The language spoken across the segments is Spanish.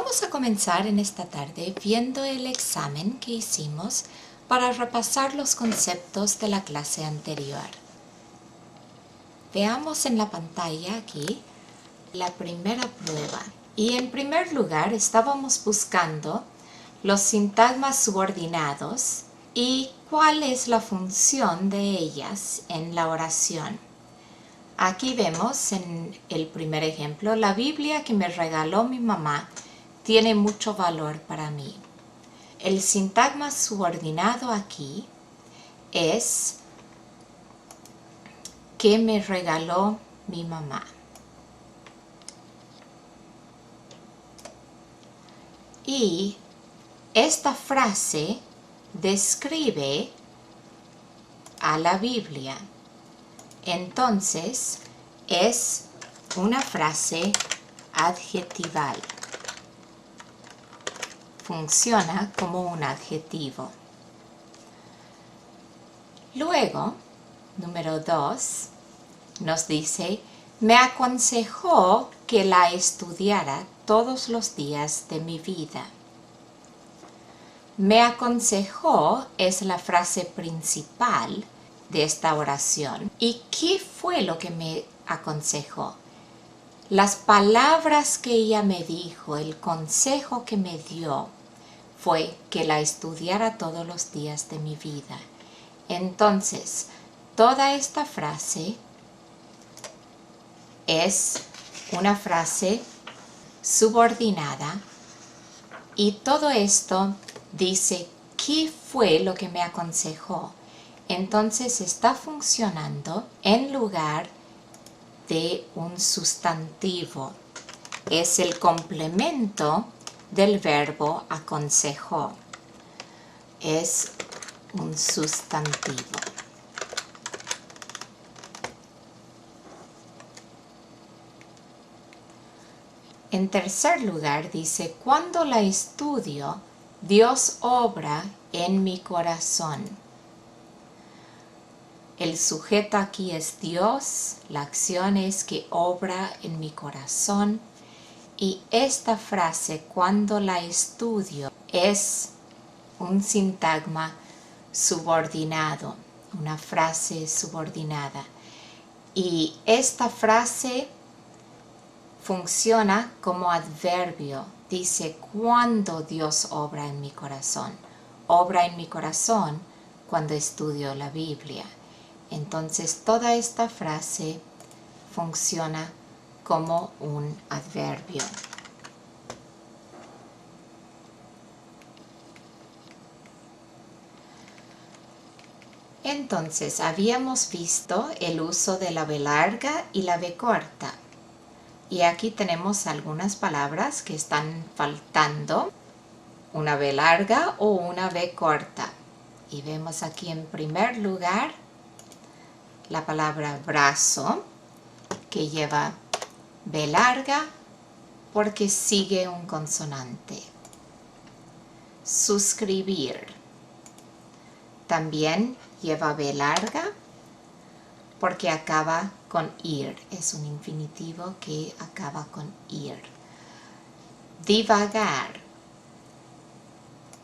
Vamos a comenzar en esta tarde viendo el examen que hicimos para repasar los conceptos de la clase anterior. Veamos en la pantalla aquí la primera prueba. Y en primer lugar estábamos buscando los sintagmas subordinados y cuál es la función de ellas en la oración. Aquí vemos en el primer ejemplo, la Biblia que me regaló mi mamá tiene mucho valor para mí. El sintagma subordinado aquí es que me regaló mi mamá. Y esta frase describe a la Biblia. Entonces, es una frase adjetival. Funciona como un adjetivo. Luego, número 2, nos dice, me aconsejó que la estudiara todos los días de mi vida. Me aconsejó es la frase principal de esta oración. ¿Y qué fue lo que me aconsejó? Las palabras que ella me dijo, el consejo que me dio, fue que la estudiara todos los días de mi vida. Entonces, toda esta frase es una frase subordinada y todo esto dice qué fue lo que me aconsejó. Entonces está funcionando en lugar de un sustantivo. Es el complemento del verbo aconsejó. Es un sustantivo. En tercer lugar dice, cuando la estudio, Dios obra en mi corazón. El sujeto aquí es Dios, la acción es que obra en mi corazón. Y esta frase, cuando la estudio, es un sintagma subordinado, una frase subordinada. Y esta frase funciona como adverbio. Dice, cuando Dios obra en mi corazón. Obra en mi corazón cuando estudio la Biblia. Entonces, toda esta frase funciona como un adverbio. Entonces, habíamos visto el uso de la V larga y la V corta. Y aquí tenemos algunas palabras que están faltando, una V larga o una V corta. Y vemos aquí en primer lugar la palabra brazo, que lleva V larga porque sigue un consonante. Suscribir también lleva V larga porque acaba con ir. Es un infinitivo que acaba con ir. Divagar.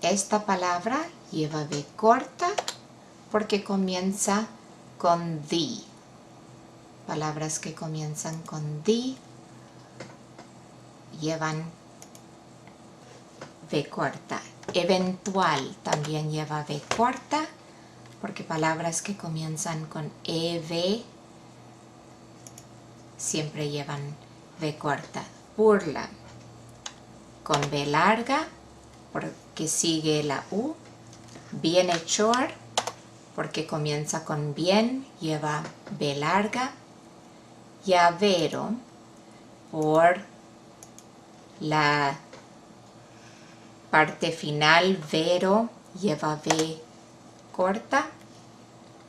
Esta palabra lleva V corta porque comienza con di. Palabras que comienzan con di llevan V corta. Eventual también lleva V corta porque palabras que comienzan con EV siempre llevan V corta. Burla con V larga porque sigue la U. Bienhechor porque comienza con bien, lleva V larga. Llavero por la parte final, vero, lleva V corta.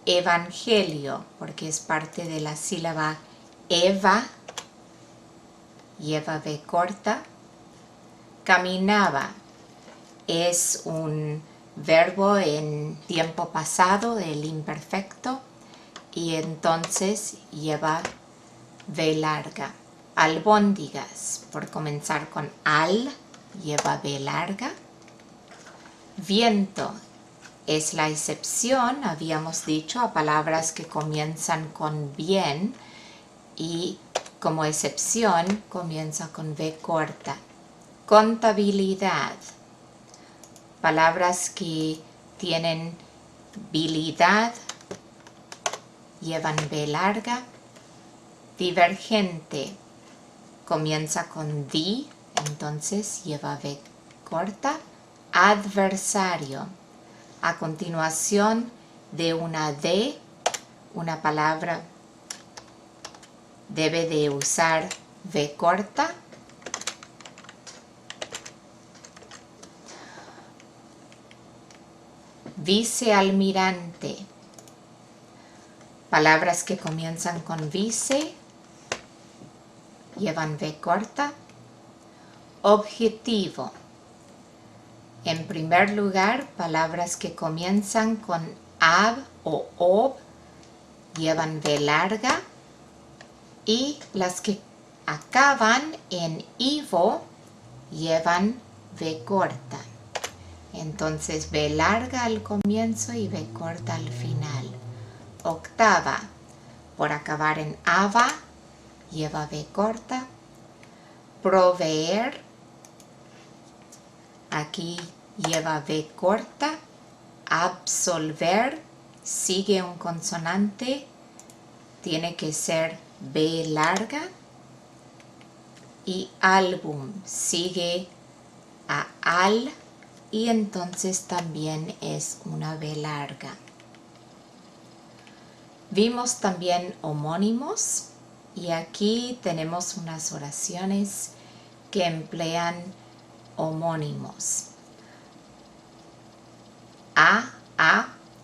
Evangelio, porque es parte de la sílaba eva, lleva V corta. Caminaba, es un verbo en tiempo pasado, el imperfecto, y entonces lleva V larga. Albóndigas, por comenzar con al, lleva B larga. Viento es la excepción, habíamos dicho, a palabras que comienzan con bien y como excepción comienza con V corta. Contabilidad, palabras que tienen bilidad llevan B larga. Divergente comienza con di, entonces lleva V corta. Adversario, a continuación de una D, una palabra debe de usar V corta. Vicealmirante, palabras que comienzan con vice llevan V corta. Objetivo, en primer lugar, palabras que comienzan con ab o ob llevan V larga y las que acaban en ivo llevan V corta. Entonces V larga al comienzo y V corta al final. Octava, por acabar en ava, lleva V corta. Proveer, aquí lleva V corta. Absolver, sigue un consonante, tiene que ser V larga. Y álbum, sigue a al y entonces también es una V larga. Vimos también homónimos y aquí tenemos unas oraciones que emplean homónimos.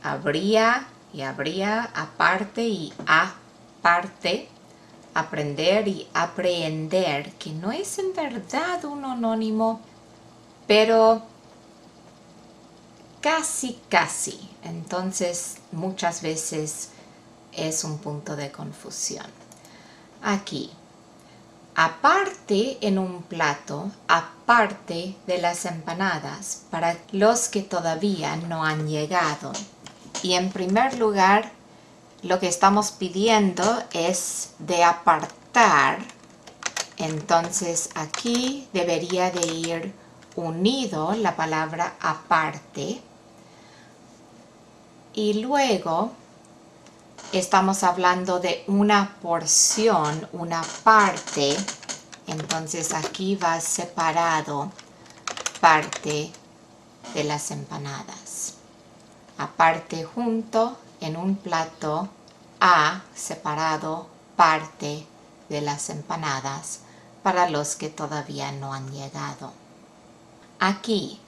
Habría y habría, aparte y aparte, aprender y aprehender, que no es en verdad un homónimo, pero casi. Entonces muchas veces es un punto de confusión. Aquí, aparte en un plato, aparte de las empanadas, para los que todavía no han llegado. Y en primer lugar, lo que estamos pidiendo es de apartar. Entonces aquí debería de ir unido la palabra aparte. Y luego estamos hablando de una porción, una parte. Entonces aquí va separado parte de las empanadas. Aparte junto en un plato, a separado parte de las empanadas para los que todavía no han llegado. Aquí,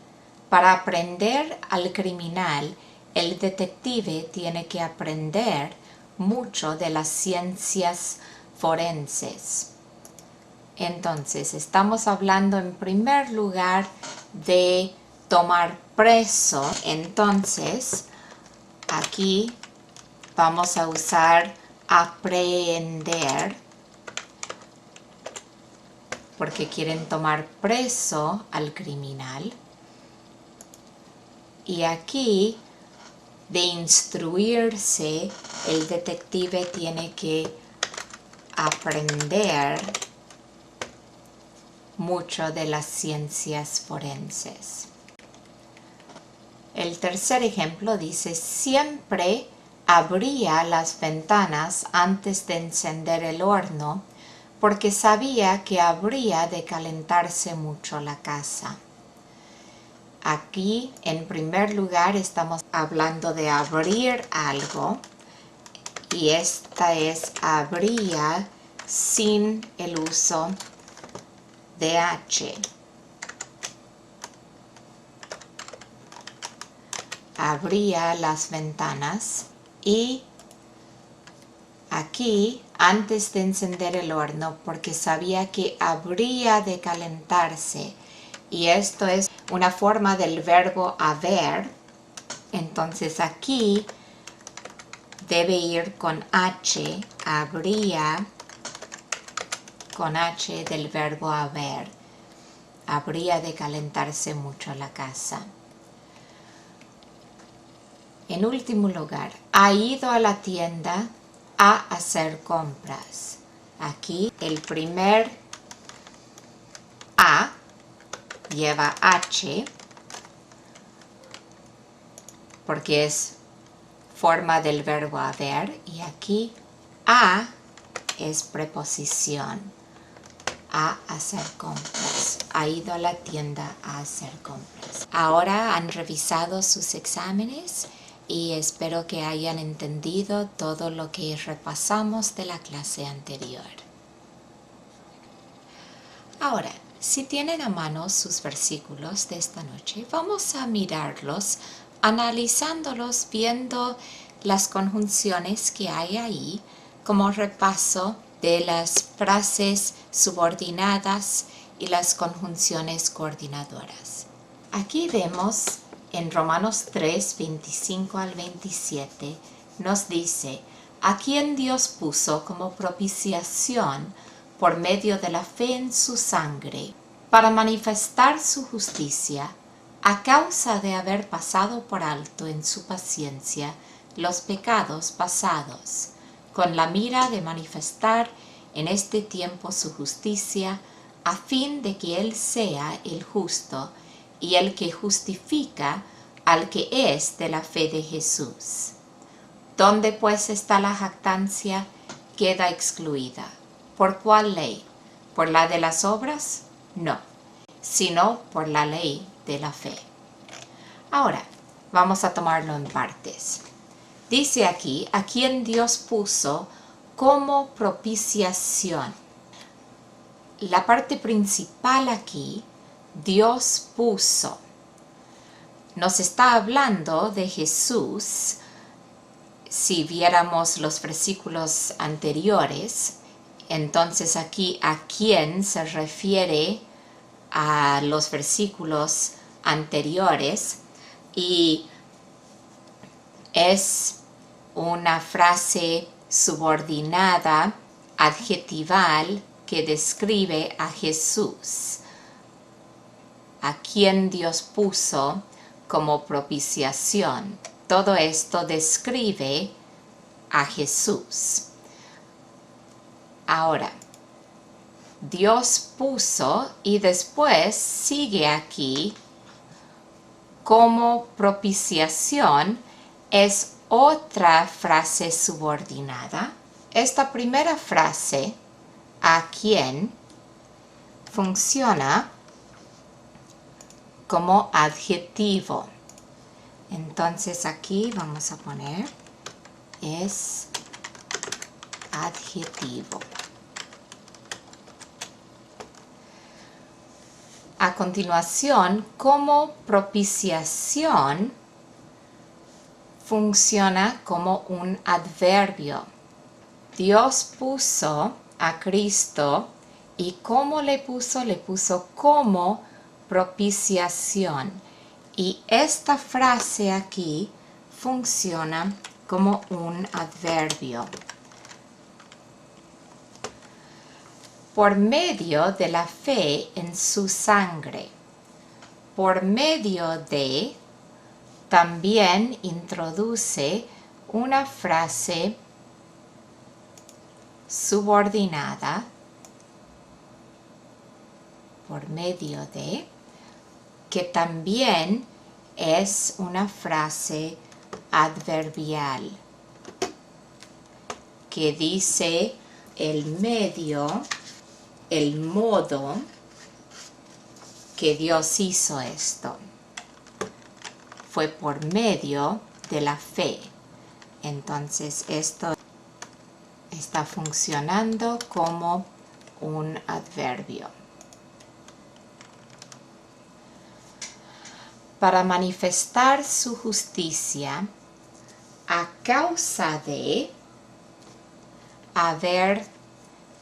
para aprender al criminal, el detective tiene que aprender mucho de las ciencias forenses. Entonces, estamos hablando en primer lugar de tomar preso. Entonces, aquí vamos a usar aprehender porque quieren tomar preso al criminal. Y aquí, de instruirse, el detective tiene que aprender mucho de las ciencias forenses. El tercer ejemplo dice, siempre abría las ventanas antes de encender el horno porque sabía que habría de calentarse mucho la casa. Aquí, en primer lugar, estamos hablando de abrir algo y esta es habría sin el uso de H. Abría las ventanas y aquí antes de encender el horno porque sabía que habría de calentarse y esto es una forma del verbo haber. Entonces aquí debe ir con H, habría con H del verbo haber. habría de calentarse mucho la casa. En último lugar, ha ido a la tienda a hacer compras. Aquí el primer A lleva H porque es forma del verbo haber, y aquí a es preposición, a hacer compras. Ha ido a la tienda a hacer compras. Ahora han revisado sus exámenes y espero que hayan entendido todo lo que repasamos de la clase anterior. Ahora, si tienen a mano sus versículos de esta noche, vamos a mirarlos, analizándolos, viendo las conjunciones que hay ahí, como repaso de las frases subordinadas y las conjunciones coordinadoras. Aquí vemos en Romanos 3, 25 al 27, nos dice: a quien Dios puso como propiciación por medio de la fe en su sangre, para manifestar su justicia, a causa de haber pasado por alto en su paciencia los pecados pasados, con la mira de manifestar en este tiempo su justicia, a fin de que Él sea el justo y el que justifica al que es de la fe de Jesús. ¿Dónde pues está la jactancia? Queda excluida. ¿Por cuál ley? ¿Por la de las obras? No, sino por la ley de la fe. Ahora, vamos a tomarlo en partes. Dice aquí, a quien Dios puso como propiciación. La parte principal aquí, Dios puso. Nos está hablando de Jesús. Si viéramos los versículos anteriores, entonces aquí a quién se refiere a los versículos anteriores, y es una frase subordinada, adjetival, que describe a Jesús, a quien Dios puso como propiciación. Todo esto describe a Jesús. Ahora, Dios puso y después sigue aquí como propiciación, es otra frase subordinada. Esta primera frase, a quien, funciona como adjetivo. Entonces aquí vamos a poner es adjetivo. A continuación, como propiciación, funciona como un adverbio. Dios puso a Cristo, y ¿cómo le puso? Le puso como propiciación. Y esta frase aquí funciona como un adverbio. Por medio de la fe en su sangre. Por medio de también introduce una frase subordinada, por medio de, que también es una frase adverbial, que dice el medio, el modo que Dios hizo esto. Fue por medio de la fe. Entonces esto está funcionando como un adverbio. Para manifestar su justicia a causa de haber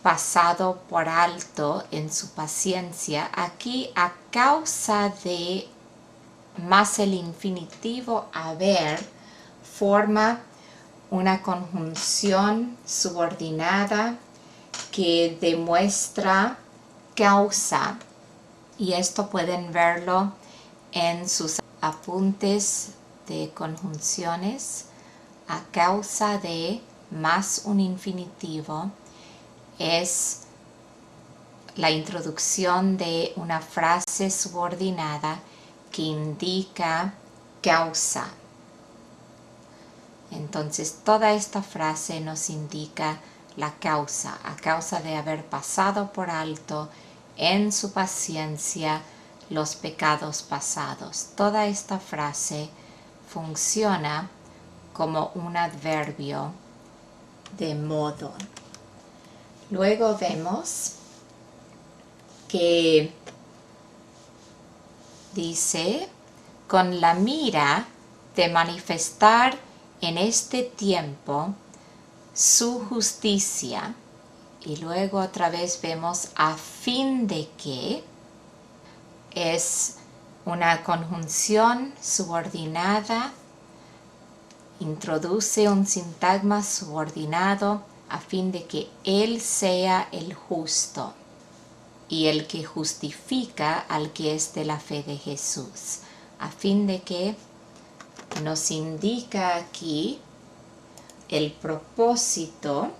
pasado por alto en su paciencia. Aquí a causa de más el infinitivo haber forma una conjunción subordinada que demuestra causa, y esto pueden verlo en sus apuntes de conjunciones. A causa de más un infinitivo es la introducción de una frase subordinada que indica causa. Entonces toda esta frase nos indica la causa, a causa de haber pasado por alto en su paciencia los pecados pasados. Toda esta frase funciona como un adverbio de modo. Luego vemos que dice, con la mira de manifestar en este tiempo su justicia, y luego otra vez vemos a fin de que, es una conjunción subordinada, introduce un sintagma subordinado a fin de que Él sea el justo y el que justifica al que es de la fe de Jesús, a fin de que nos indica aquí el propósito,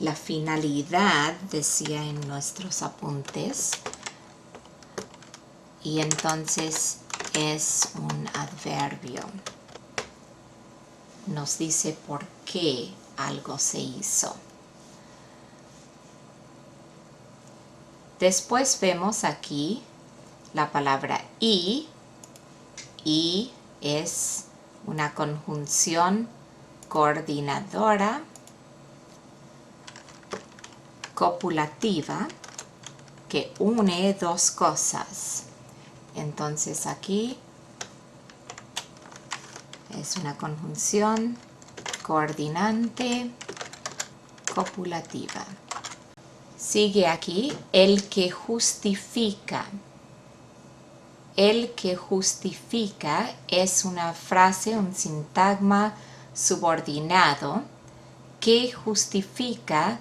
la finalidad, decía en nuestros apuntes, y entonces es un adverbio. Nos dice por qué algo se hizo. Después vemos aquí la palabra y es una conjunción coordinadora copulativa que une dos cosas. Entonces aquí es una conjunción coordinante copulativa. Sigue aquí el que justifica. El que justifica es una frase, un sintagma subordinado que justifica,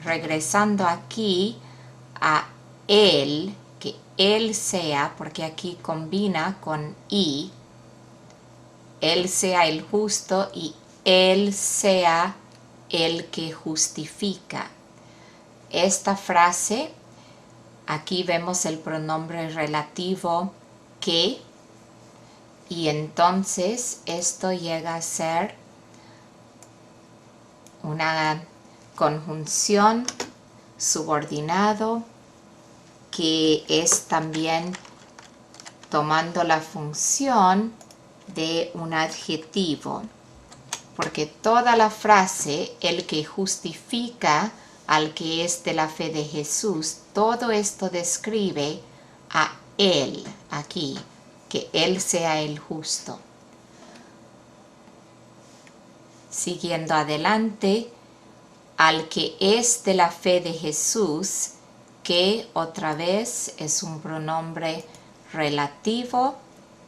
regresando aquí a Él, que Él sea, porque aquí combina con y, Él sea el justo y Él sea el que justifica. Esta frase, aquí vemos el pronombre relativo que, y entonces esto llega a ser una conjunción subordinado que es también tomando la función de un adjetivo, porque toda la frase, el que justifica al que es de la fe de Jesús, todo esto describe a Él aquí, que Él sea el justo. Siguiendo adelante, al que es de la fe de Jesús, que otra vez es un pronombre relativo,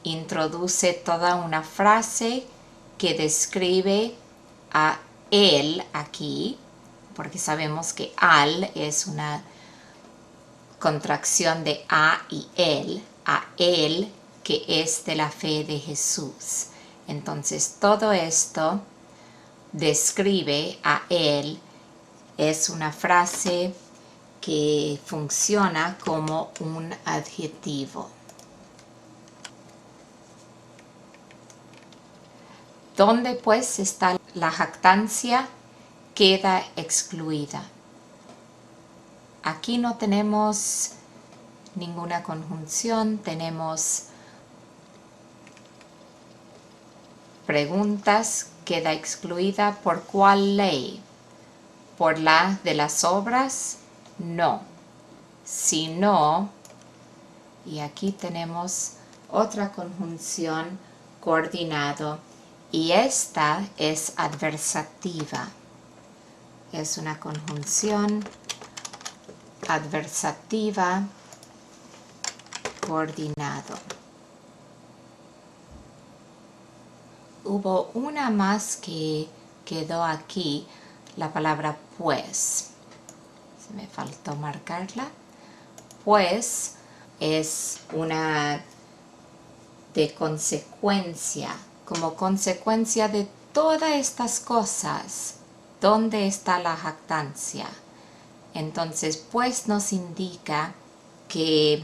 introduce toda una frase que describe a Él aquí, porque sabemos que al es una contracción de a Él que es de la fe de Jesús. Entonces todo esto describe a Él, es una frase que funciona como un adjetivo. ¿Dónde pues está la jactancia? Queda excluida. Aquí no tenemos ninguna conjunción, tenemos preguntas, queda excluida. ¿Por cuál ley? ¿Por la de las obras? No. Si no, y aquí tenemos otra conjunción coordinado, y esta es adversativa. Es una conjunción adversativa coordinado. Hubo una más que quedó aquí, la palabra pues. Se me faltó marcarla. pues es una de consecuencia, como consecuencia de todas estas cosas. ¿Dónde está la jactancia? Entonces, pues nos indica que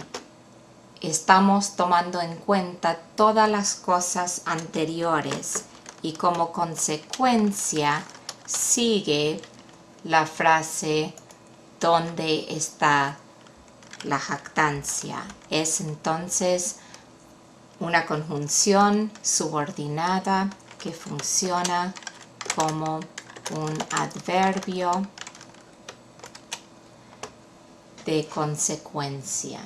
estamos tomando en cuenta todas las cosas anteriores y como consecuencia sigue la frase ¿dónde está la jactancia? Es entonces una conjunción subordinada que funciona como un adverbio de consecuencia.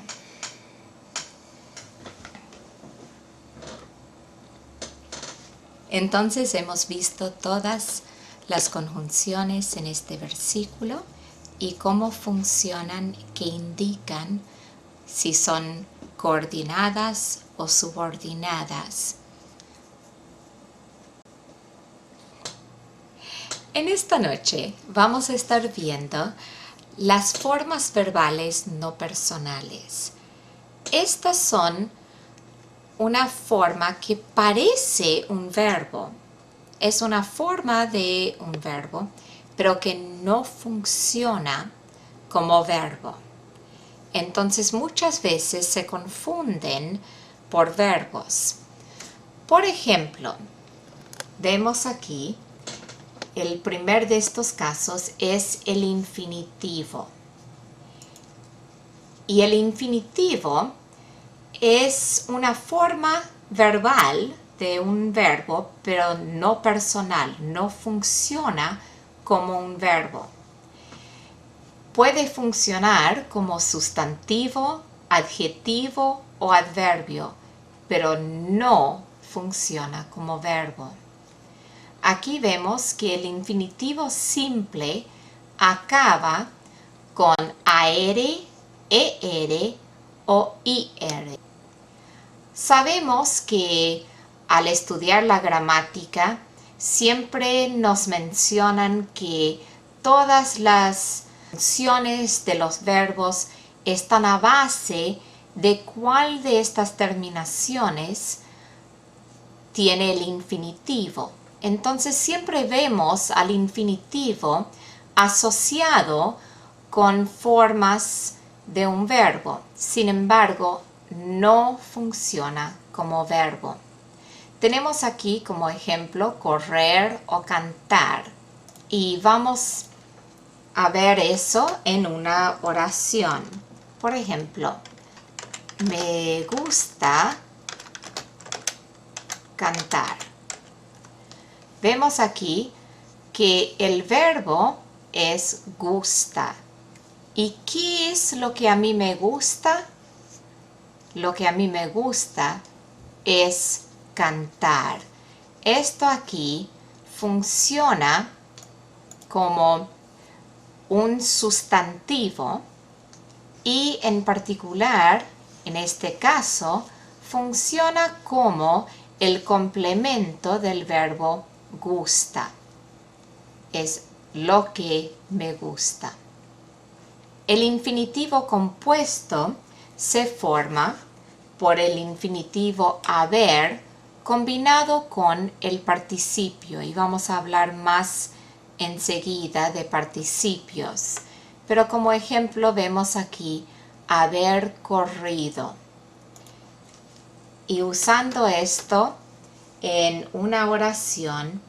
Entonces hemos visto todas las conjunciones en este versículo y cómo funcionan, que indican si son coordinadas o subordinadas. En esta noche vamos a estar viendo las formas verbales no personales. Estas son una forma que parece un verbo. Es una forma de un verbo, pero que no funciona como verbo. Entonces muchas veces se confunden por verbos. Por ejemplo, vemos aquí, el primer de estos casos es el infinitivo. Y el infinitivo es una forma verbal de un verbo, pero no personal, no funciona como un verbo. Puede funcionar como sustantivo, adjetivo o adverbio, pero no funciona como verbo. Aquí vemos que el infinitivo simple acaba con AR, ER o IR. Sabemos que al estudiar la gramática siempre nos mencionan que todas las funciones de los verbos están a base de cuál de estas terminaciones tiene el infinitivo. Entonces siempre vemos al infinitivo asociado con formas de un verbo. Sin embargo, no funciona como verbo. Tenemos aquí como ejemplo correr o cantar. Y vamos a ver eso en una oración. Por ejemplo, me gusta cantar. Vemos aquí que el verbo es gusta. ¿Y qué es lo que a mí me gusta? Lo que a mí me gusta es cantar. Esto aquí funciona como un sustantivo y en particular, en este caso, funciona como el complemento del verbo gusta. Es lo que me gusta. El infinitivo compuesto se forma por el infinitivo haber combinado con el participio y vamos a hablar más enseguida de participios. Pero como ejemplo vemos aquí haber corrido. Y usando esto en una oración,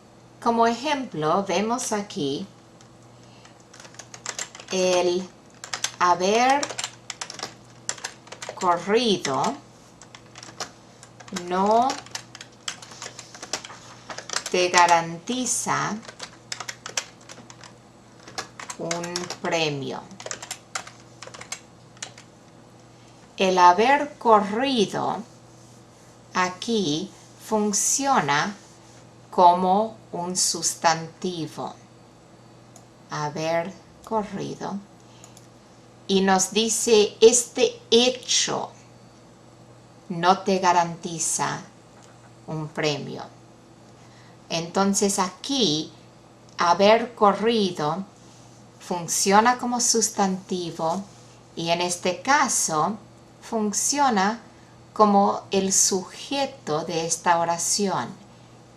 como ejemplo vemos aquí el haber corrido no te garantiza un premio. El haber corrido aquí funciona como un sustantivo. Haber corrido. Y nos dice, este hecho no te garantiza un premio. Entonces aquí, haber corrido funciona como sustantivo Y en este caso funciona como el sujeto de esta oración.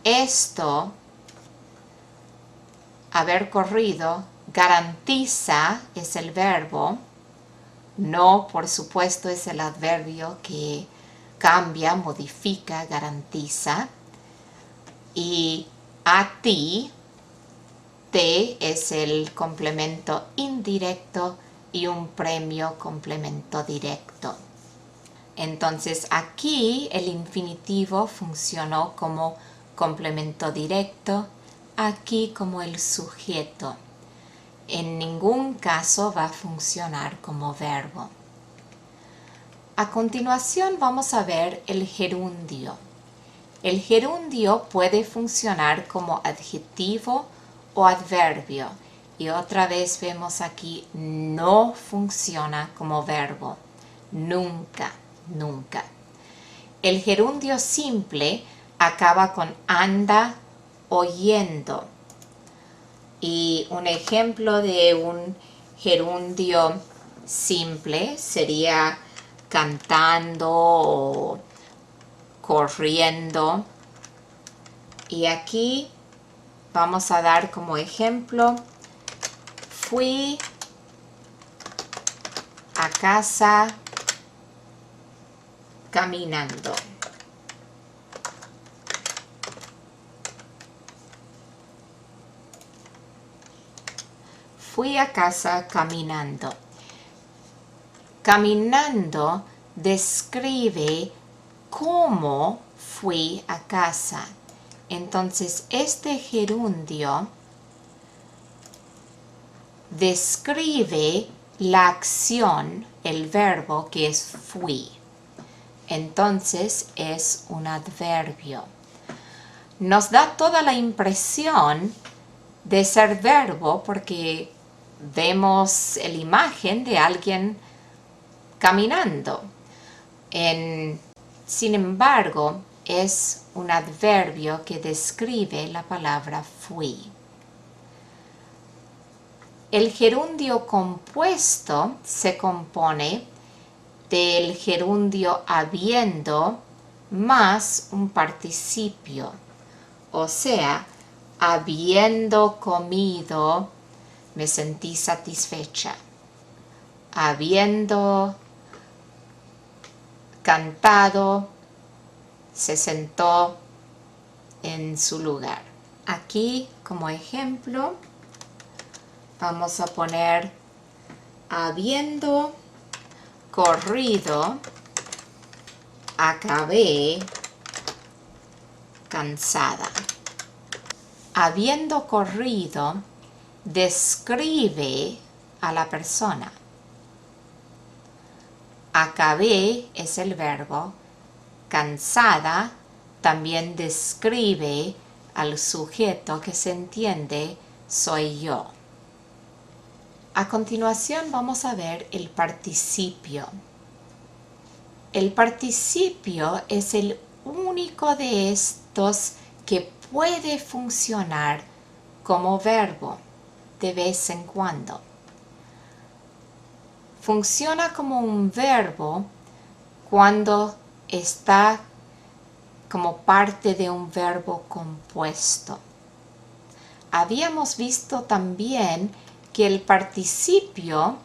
Esto, haber corrido, garantiza es el verbo. No, por supuesto, es el adverbio que cambia, modifica, garantiza. Y a ti, te es el complemento indirecto y un premio complemento directo. Entonces aquí el infinitivo funcionó como complemento directo, aquí como el sujeto. En ningún caso va a funcionar como verbo. A continuación vamos a ver el gerundio. El gerundio puede funcionar como adjetivo o adverbio. Y otra vez vemos aquí, no funciona como verbo. Nunca, nunca. El gerundio simple acaba con anda o yendo. Y un ejemplo de un gerundio simple sería cantando o corriendo. Y aquí vamos a dar como ejemplo, fui a casa caminando. Fui a casa caminando. Caminando describe cómo fui a casa. Entonces, este gerundio describe la acción, el verbo que es fui. Entonces, es un adverbio. Nos da toda la impresión de ser verbo porque vemos la imagen de alguien caminando. Sin embargo, es un adverbio que describe la palabra fui. El gerundio compuesto se compone del gerundio habiendo más un participio. O sea, habiendo comido, me sentí satisfecha. Habiendo cantado, se sentó en su lugar. Aquí, como ejemplo, vamos a poner habiendo corrido, acabé cansada. Habiendo corrido describe a la persona. Acabé es el verbo. Cansada también describe al sujeto que se entiende, soy yo. A continuación vamos a ver el participio. El participio es el único de estos que puede funcionar como verbo de vez en cuando. Funciona como un verbo cuando está como parte de un verbo compuesto. Habíamos visto también que el participio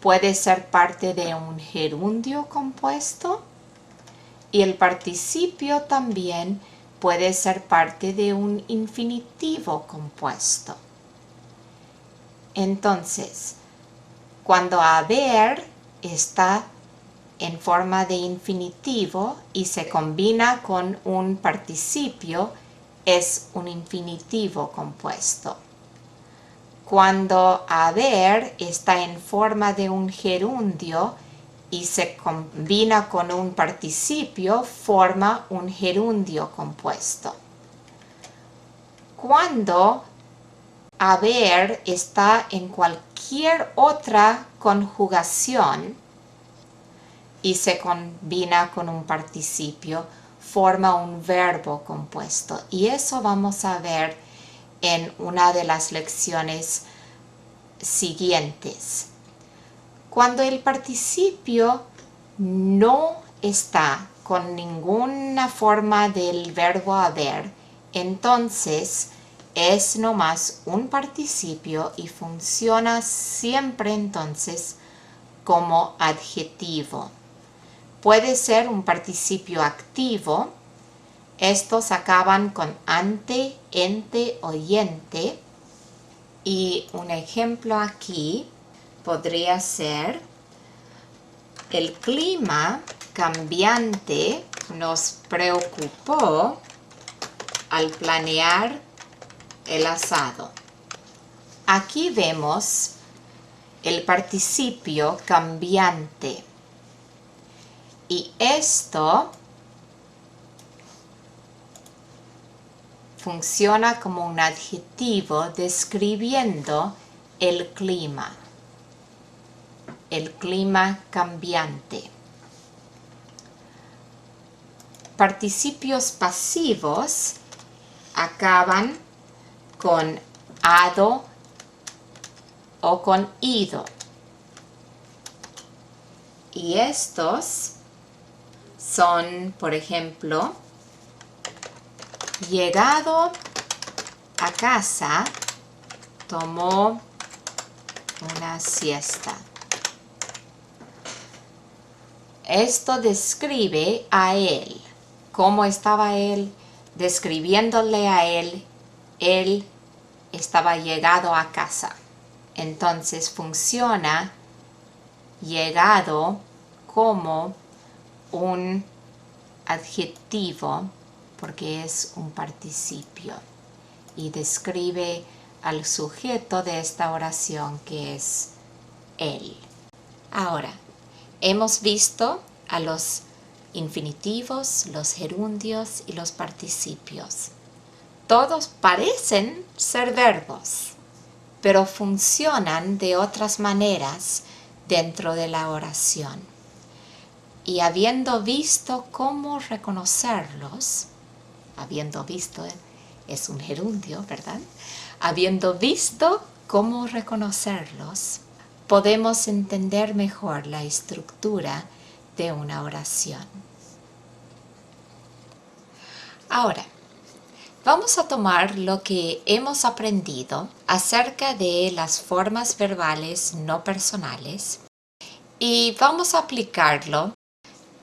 puede ser parte de un gerundio compuesto y el participio también puede ser parte de un infinitivo compuesto. Entonces, cuando haber está en forma de infinitivo y se combina con un participio, es un infinitivo compuesto. Cuando haber está en forma de un gerundio y se combina con un participio, forma un gerundio compuesto. Cuando haber está en cualquier otra conjugación y se combina con un participio, forma un verbo compuesto. Y eso vamos a ver en una de las lecciones siguientes. Cuando el participio no está con ninguna forma del verbo haber, entonces es nomás un participio y funciona siempre entonces como adjetivo. Puede ser un participio activo. Estos acaban con ante, ente o yente. Y un ejemplo aquí podría ser: el clima cambiante nos preocupó al planear el asado. Aquí vemos el participio cambiante. Y esto funciona como un adjetivo describiendo el clima cambiante. Participios pasivos acaban con ado o con ido. Y estos son, por ejemplo, llegado a casa, tomó una siesta. Esto describe a él. ¿Cómo estaba él? Describiéndole a él, él estaba llegado a casa. Entonces funciona llegado como un adjetivo porque es un participio y describe al sujeto de esta oración, que es él. Ahora, hemos visto a los infinitivos, los gerundios y los participios. Todos parecen ser verbos, pero funcionan de otras maneras dentro de la oración. Y habiendo visto cómo reconocerlos, habiendo visto es un gerundio, ¿verdad? Habiendo visto cómo reconocerlos, podemos entender mejor la estructura de una oración. Ahora, vamos a tomar lo que hemos aprendido acerca de las formas verbales no personales y vamos a aplicarlo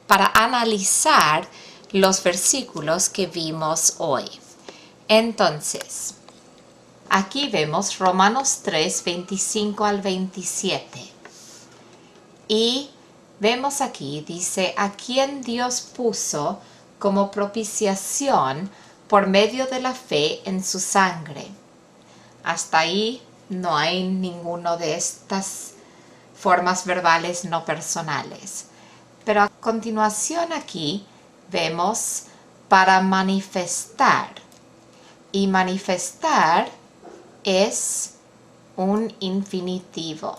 para analizar los versículos que vimos hoy. Entonces, aquí vemos Romanos 3, 25 al 27. Y vemos aquí, dice, a quien Dios puso como propiciación por medio de la fe en su sangre. Hasta ahí no hay ninguno de estas formas verbales no personales. Pero a continuación aquí vemos para manifestar. Y manifestar es un infinitivo.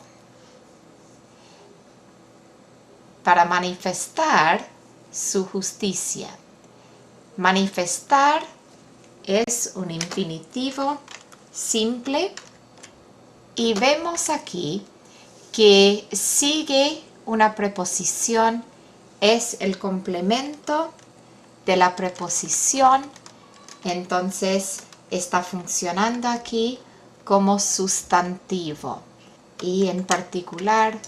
Para manifestar su justicia. Manifestar es un infinitivo simple y vemos aquí que sigue una preposición, es el complemento de la preposición, entonces está funcionando aquí como sustantivo y en particular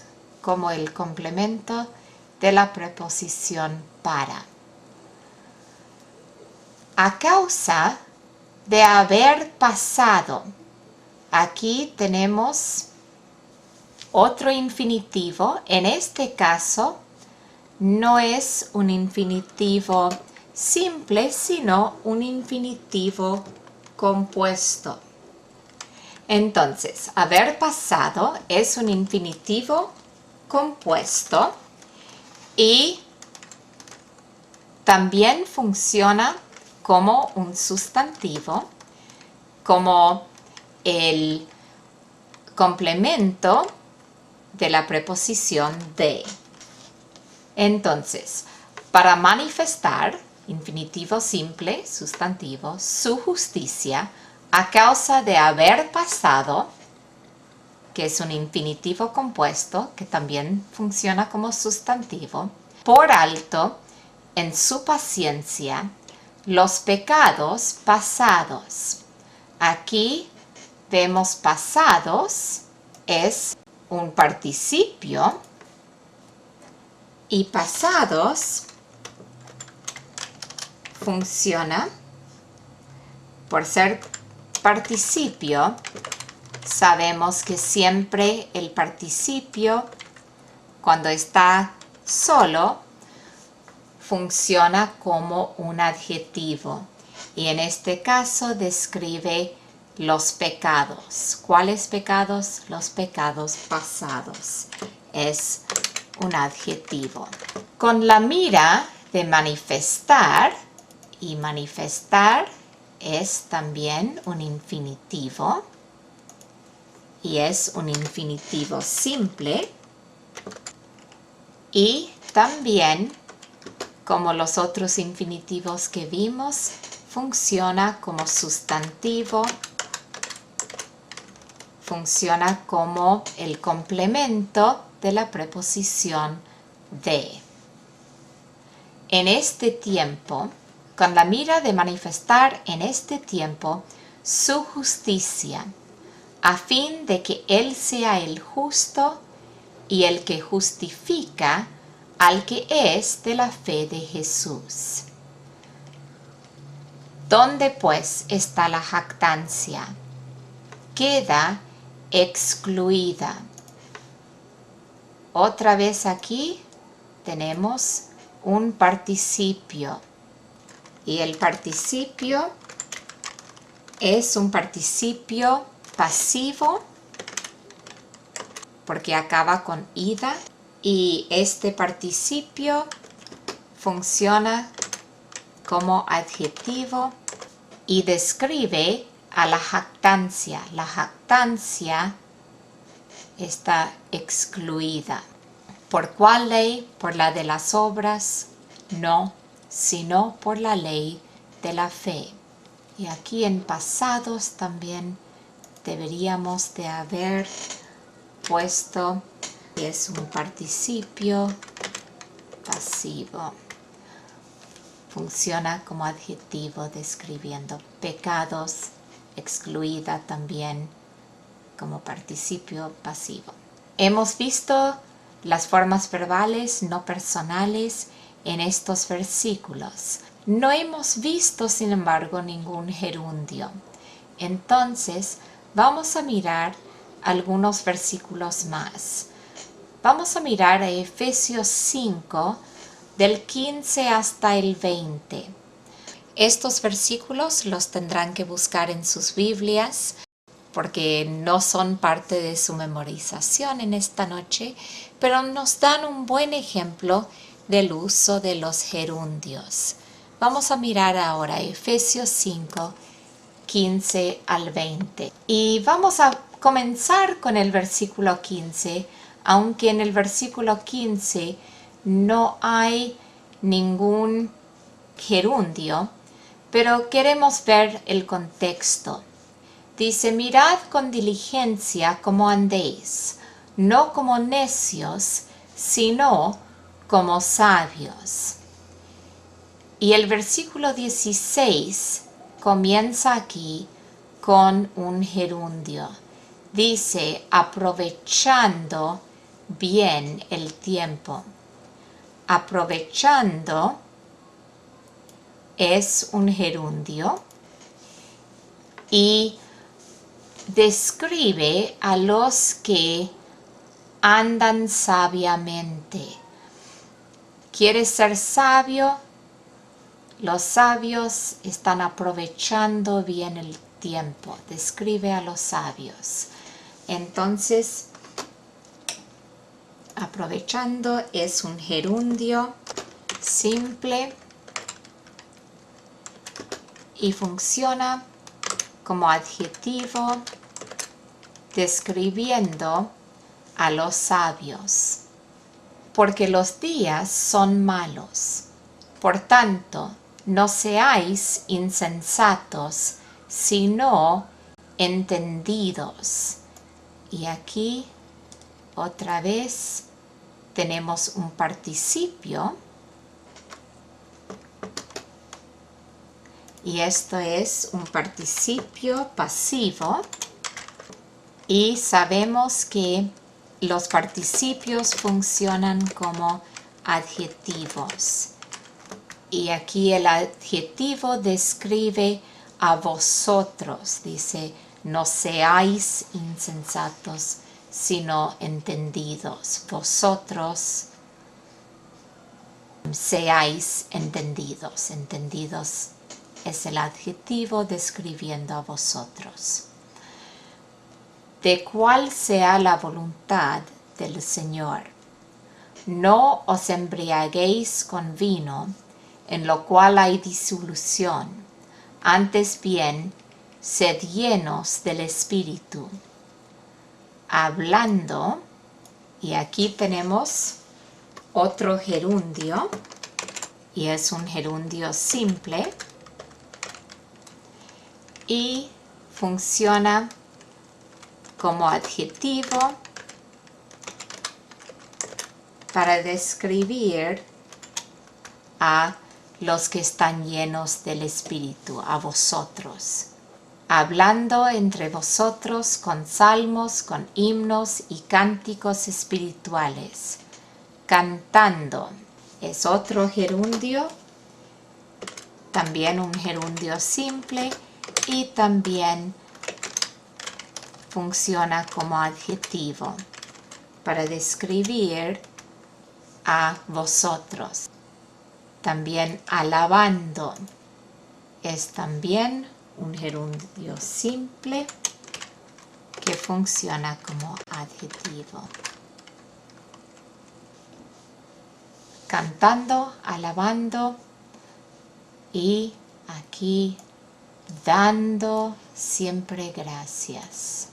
como el complemento de la preposición para. A causa de haber pasado, aquí tenemos otro infinitivo. En este caso no es un infinitivo simple, sino un infinitivo compuesto. Entonces, haber pasado es un infinitivo compuesto y también funciona como un sustantivo, como el complemento de la preposición de. Entonces, para manifestar, infinitivo simple, sustantivo, su justicia, a causa de haber pasado, que es un infinitivo compuesto, que también funciona como sustantivo. Por alto, en su paciencia, los pecados pasados. Aquí vemos pasados, es un participio, y pasados funciona por ser participio. Sabemos que siempre el participio, cuando está solo, funciona como un adjetivo. Y en este caso describe los pecados. ¿Cuáles pecados? Los pecados pasados. Es un adjetivo. Con la mira de manifestar, y manifestar es también un infinitivo, y es un infinitivo simple, y también, como los otros infinitivos que vimos, funciona como sustantivo, funciona como el complemento de la preposición de. En este tiempo, con la mira de manifestar en este tiempo su justicia, a fin de que Él sea el justo y el que justifica al que es de la fe de Jesús. ¿Dónde pues está la jactancia? Queda excluida. Otra vez aquí tenemos un participio. Y el participio es un participio pasivo porque acaba con ida. Y este participio funciona como adjetivo y describe a la jactancia. La jactancia está excluida. ¿Por cuál ley? ¿Por la de las obras? No, sino por la ley de la fe. Y aquí en pasados también deberíamos de haber puesto que es un participio pasivo. Funciona como adjetivo describiendo pecados, excluida también como participio pasivo. Hemos visto las formas verbales no personales en estos versículos. No hemos visto, sin embargo, ningún gerundio. Entonces, vamos a mirar algunos versículos más. Vamos a mirar a Efesios 5, del 15 hasta el 20. Estos versículos los tendrán que buscar en sus Biblias porque no son parte de su memorización en esta noche, pero nos dan un buen ejemplo del uso de los gerundios. Vamos a mirar ahora Efesios 5, 15 al 20. Y vamos a comenzar con el versículo 15, aunque en el versículo 15 no hay ningún gerundio, pero queremos ver el contexto. Dice, mirad con diligencia cómo andéis, no como necios, sino como sabios. Y el versículo 16 comienza aquí con un gerundio. Dice, aprovechando bien el tiempo. Aprovechando es un gerundio y describe a los que andan sabiamente. ¿Quieres ser sabio? Los sabios están aprovechando bien el tiempo. Describe a los sabios. Entonces, aprovechando es un gerundio simple y funciona como adjetivo describiendo a los sabios. Porque los días son malos. Por tanto, no seáis insensatos, sino entendidos. Y aquí otra vez tenemos un participio. Y esto es un participio pasivo. Y sabemos que los participios funcionan como adjetivos. Y aquí el adjetivo describe a vosotros. Dice, no seáis insensatos, sino entendidos. Vosotros seáis entendidos. Entendidos es el adjetivo describiendo a vosotros. De cuál sea la voluntad del Señor. No os embriaguéis con vino, en lo cual hay disolución. Antes bien, sed llenos del Espíritu, hablando, y aquí tenemos otro gerundio, y es un gerundio simple, y funciona como adjetivo para describir a los que están llenos del Espíritu, a vosotros. Hablando entre vosotros con salmos, con himnos y cánticos espirituales. Cantando es otro gerundio, también un gerundio simple y también funciona como adjetivo para describir a vosotros. También alabando es también un gerundio simple que funciona como adjetivo. Cantando, alabando y aquí dando siempre gracias.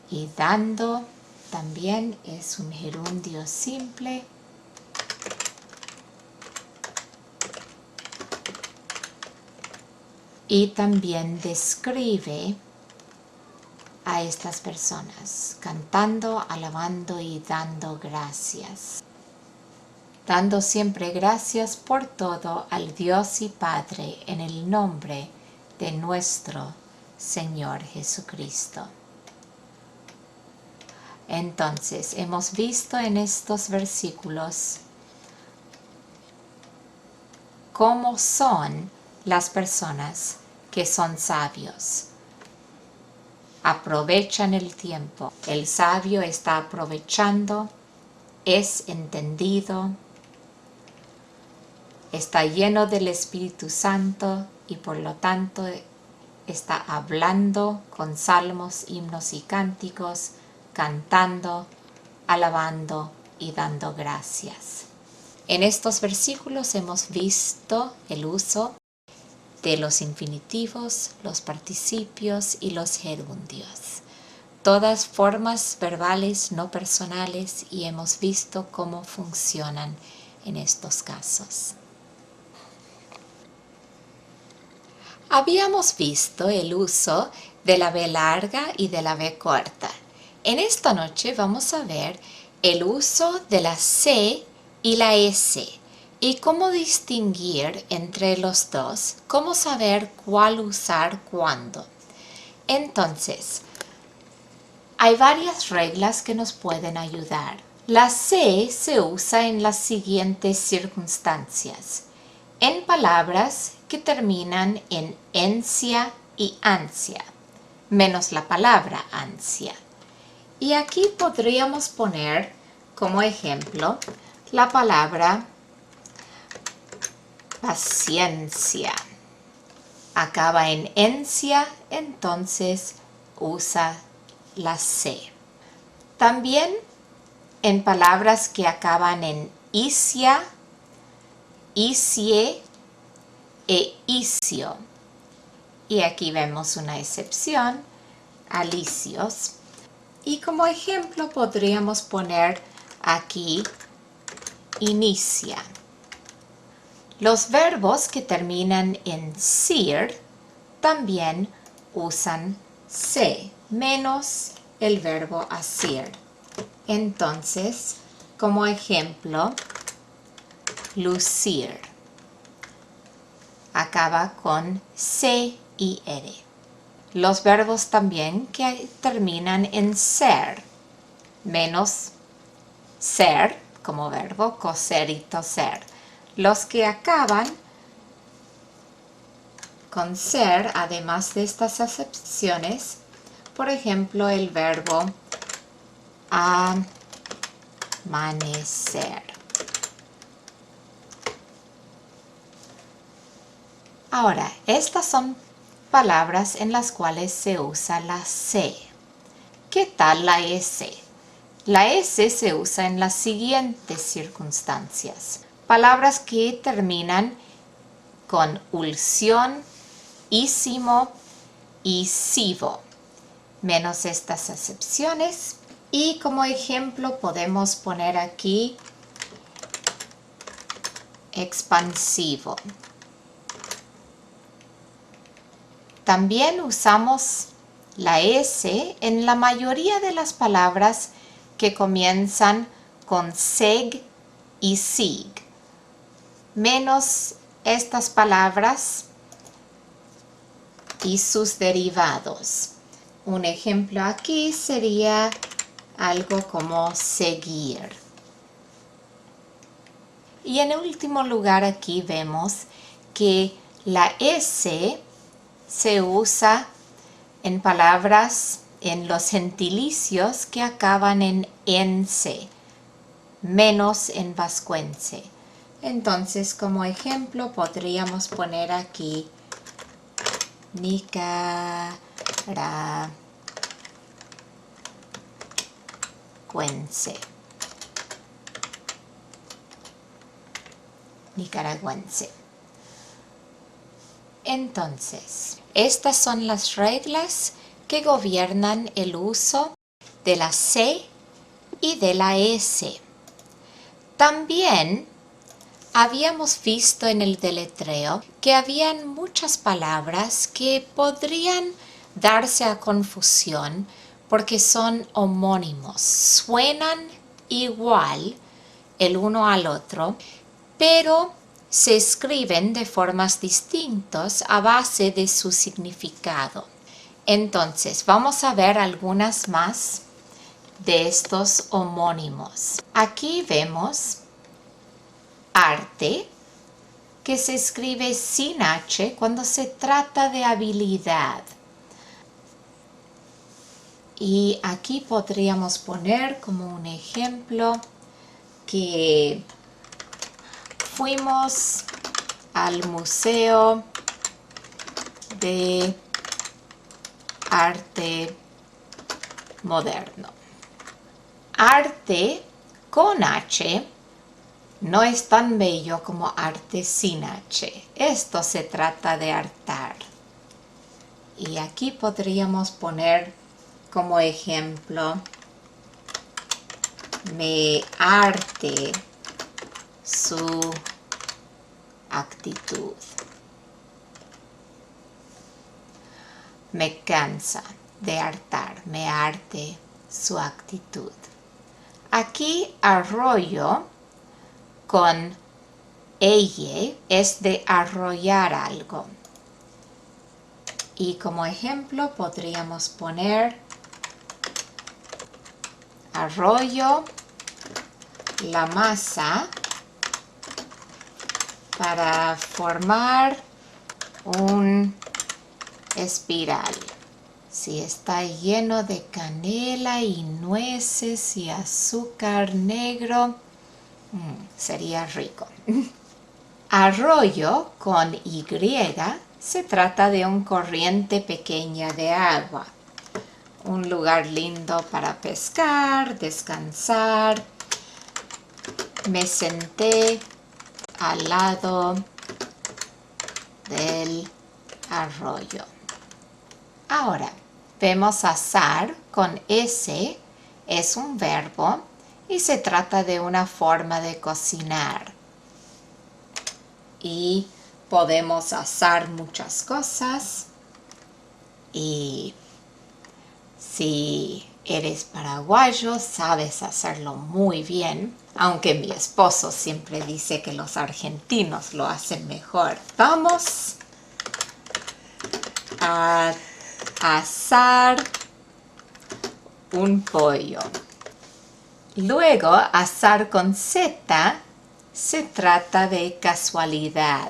Y dando también es un gerundio simple y también describe a estas personas, cantando, alabando y dando gracias. Dando siempre gracias por todo al Dios y Padre en el nombre de nuestro Señor Jesucristo. Entonces, hemos visto en estos versículos cómo son las personas que son sabios. Aprovechan el tiempo. El sabio está aprovechando, es entendido, está lleno del Espíritu Santo y por lo tanto está hablando con salmos, himnos y cánticos, cantando, alabando y dando gracias. En estos versículos hemos visto el uso de los infinitivos, los participios y los gerundios. Todas formas verbales no personales y hemos visto cómo funcionan en estos casos. Habíamos visto el uso de la B larga y de la B corta. En esta noche vamos a ver el uso de la C y la S y cómo distinguir entre los dos, cómo saber cuál usar cuándo. Entonces, hay varias reglas que nos pueden ayudar. La C se usa en las siguientes circunstancias. En palabras que terminan en encia y ansia, menos la palabra ansia. Y aquí podríamos poner como ejemplo la palabra paciencia. Acaba en encia, entonces usa la C. También en palabras que acaban en isia, isie e isio. Y aquí vemos una excepción, alicios. Y como ejemplo podríamos poner aquí inicia. Los verbos que terminan en sir también usan C, menos el verbo hacer. Entonces, como ejemplo, lucir acaba con C-I-R. Los verbos también que terminan en ser, menos ser como verbo, coser y toser. Los que acaban con ser, además de estas acepciones, por ejemplo, el verbo amanecer. Ahora, estas son palabras en las cuales se usa la C. ¿Qué tal la S? La S se usa en las siguientes circunstancias. Palabras que terminan con ulción, ísimo y sivo, menos estas acepciones. Y como ejemplo podemos poner aquí expansivo. También usamos la S en la mayoría de las palabras que comienzan con seg y sig, menos estas palabras y sus derivados. Un ejemplo aquí sería algo como seguir. Y en último lugar aquí vemos que la S se usa en palabras, en los gentilicios que acaban en ense, menos en vascuence. Entonces, como ejemplo, podríamos poner aquí nicaragüense. Entonces, estas son las reglas que gobiernan el uso de la C y de la S. También habíamos visto en el deletreo que habían muchas palabras que podrían darse a confusión porque son homónimos, suenan igual el uno al otro, pero se escriben de formas distintas a base de su significado. Entonces, vamos a ver algunas más de estos homónimos. Aquí vemos arte, que se escribe sin H cuando se trata de habilidad. Y aquí podríamos poner como un ejemplo que fuimos al Museo de Arte Moderno. Arte con H no es tan bello como arte sin H. Esto se trata de hartar. Y aquí podríamos poner como ejemplo, me arte su actitud. Me cansa de hartar, me arte su actitud. Aquí arroyo con ella es de arrollar algo. Y como ejemplo podríamos poner arroyo la masa para formar un espiral. Si está lleno de canela y nueces y azúcar negro, sería rico. Arroyo con Y se trata de una corriente pequeña de agua. Un lugar lindo para pescar, descansar. Me senté al lado del arroyo. Ahora, vemos asar con S, es un verbo y se trata de una forma de cocinar. Y podemos asar muchas cosas y si eres paraguayo, sabes hacerlo muy bien, aunque mi esposo siempre dice que los argentinos lo hacen mejor. Vamos a asar un pollo. Luego, asar con Z se trata de casualidad.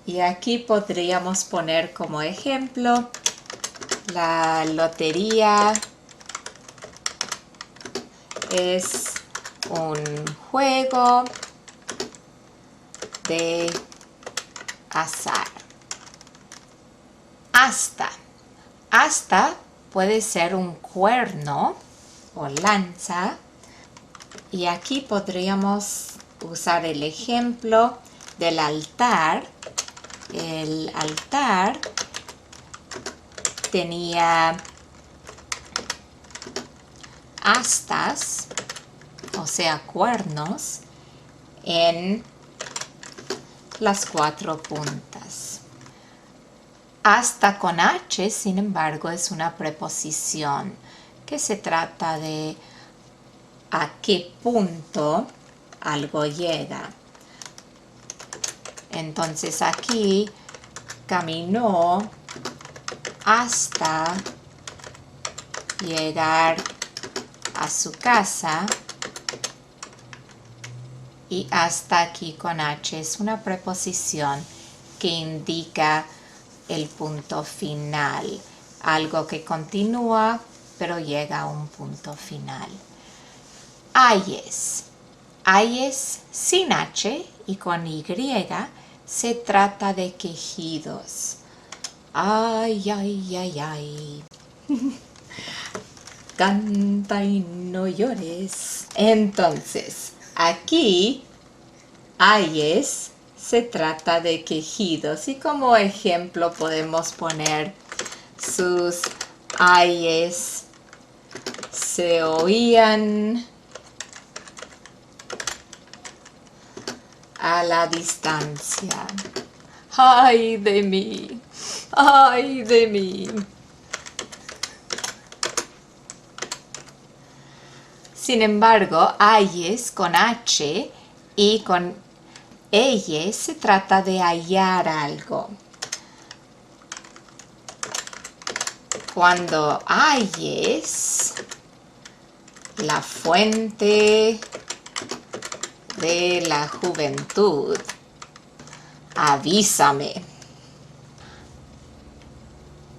Y aquí podríamos poner como ejemplo la lotería es un juego de azar. Asta puede ser un cuerno o lanza. Y aquí podríamos usar el ejemplo del altar. El altar tenía astas, o sea, cuernos, en las 4 puntas. Asta con H, sin embargo, es una preposición que se trata de a qué punto algo llega. Entonces aquí caminó hasta llegar a su casa, y hasta aquí con H es una preposición que indica el punto final, algo que continúa pero llega a un punto final. Ayes sin H y con Y se trata de quejidos. Ay, ay, ay, ay. Canta y no llores. Entonces, aquí, ayes se trata de quejidos. Y como ejemplo podemos poner sus ayes se oían a la distancia. ¡Ay de mí! ¡Ay de mí! Sin embargo, ayes con H y con ella se trata de hallar algo. Cuando halles la fuente de la juventud, avísame.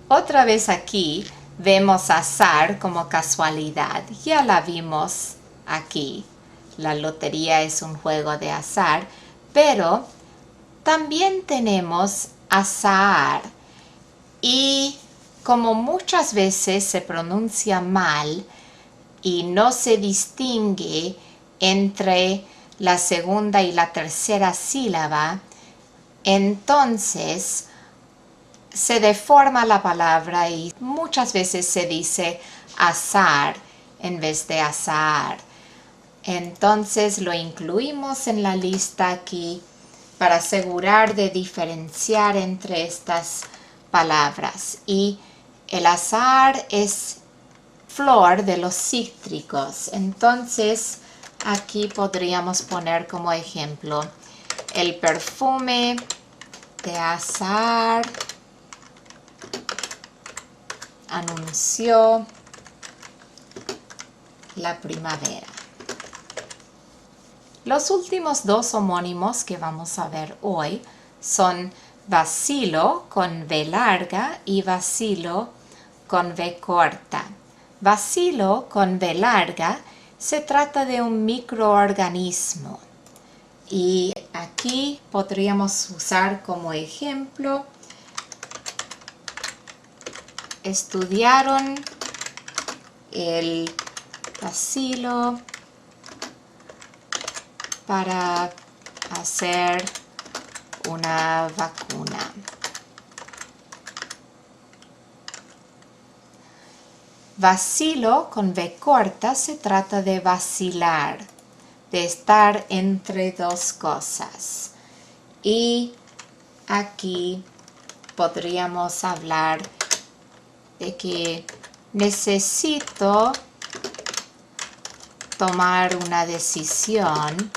Otra vez aquí vemos azar como casualidad. Ya la vimos aquí. La lotería es un juego de azar, pero también tenemos azar. Y como muchas veces se pronuncia mal y no se distingue entre la segunda y la tercera sílaba, entonces se deforma la palabra y muchas veces se dice azar en vez de azar. Entonces lo incluimos en la lista aquí para asegurar de diferenciar entre estas palabras. Y el azar es flor de los cítricos. Entonces aquí podríamos poner como ejemplo el perfume de azar anunció la primavera. Los últimos dos homónimos que vamos a ver hoy son vacilo con V larga y vacilo con V corta. Vacilo con V larga se trata de un microorganismo y aquí podríamos usar como ejemplo: estudiaron el bacilo para hacer una vacuna. Vacilo con V corta se trata de vacilar, de estar entre dos cosas. Y aquí podríamos hablar de que necesito tomar una decisión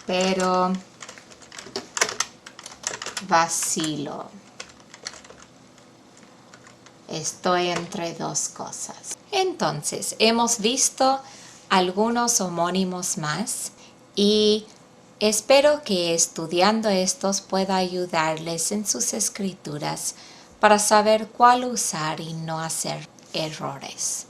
pero vacilo. Estoy entre dos cosas. Entonces, hemos visto algunos homónimos más y espero que estudiando estos pueda ayudarles en sus escrituras para saber cuál usar y no hacer errores.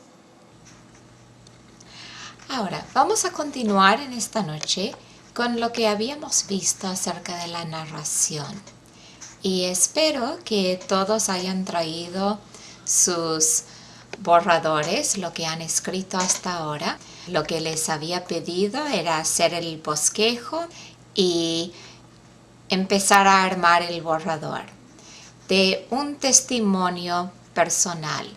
Ahora, vamos a continuar en esta noche con lo que habíamos visto acerca de la narración. Y espero que todos hayan traído sus borradores, lo que han escrito hasta ahora. Lo que les había pedido era hacer el bosquejo y empezar a armar el borrador de un testimonio personal.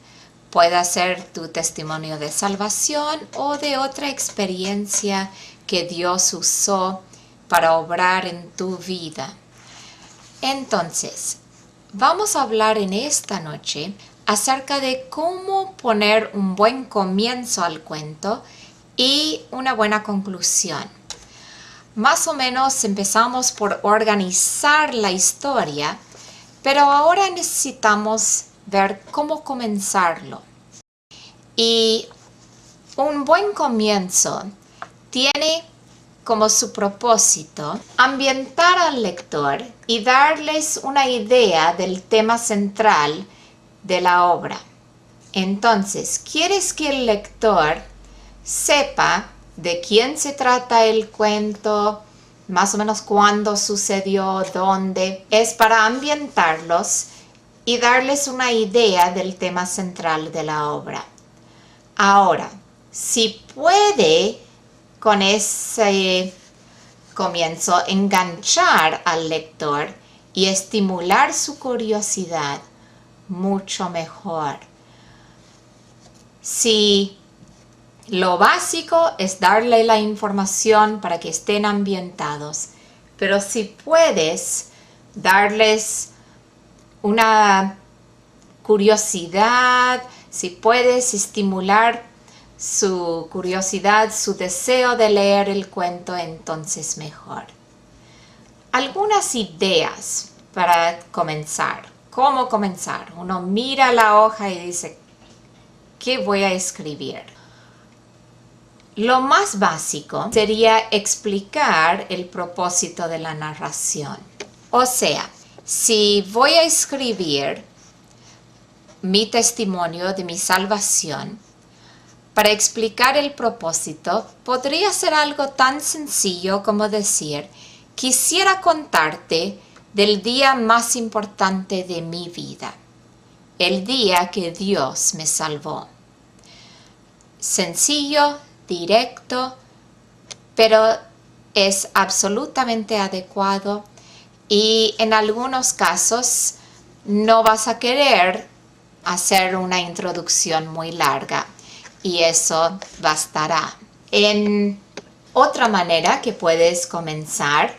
Puede ser tu testimonio de salvación o de otra experiencia que Dios usó para obrar en tu vida. Entonces, vamos a hablar en esta noche acerca de cómo poner un buen comienzo al cuento y una buena conclusión. Más o menos empezamos por organizar la historia, pero ahora necesitamos ver cómo comenzarlo. Y un buen comienzo tiene como su propósito ambientar al lector y darles una idea del tema central de la obra. Entonces, quieres que el lector sepa de quién se trata el cuento, más o menos cuándo sucedió, dónde. Es para ambientarlos y darles una idea del tema central de la obra. Ahora, si puede con ese comienzo enganchar al lector y estimular su curiosidad, mucho mejor. Si lo básico es darle la información para que estén ambientados, pero si puedes darles una curiosidad, si puedes estimular su curiosidad, su deseo de leer el cuento, entonces mejor. Algunas ideas para comenzar. ¿Cómo comenzar? Uno mira la hoja y dice, ¿qué voy a escribir? Lo más básico sería explicar el propósito de la narración. O sea, si voy a escribir mi testimonio de mi salvación, para explicar el propósito, podría ser algo tan sencillo como decir, quisiera contarte del día más importante de mi vida, el día que Dios me salvó. Sencillo, directo, pero es absolutamente adecuado y en algunos casos no vas a querer hacer una introducción muy larga y eso bastará. En otra manera que puedes comenzar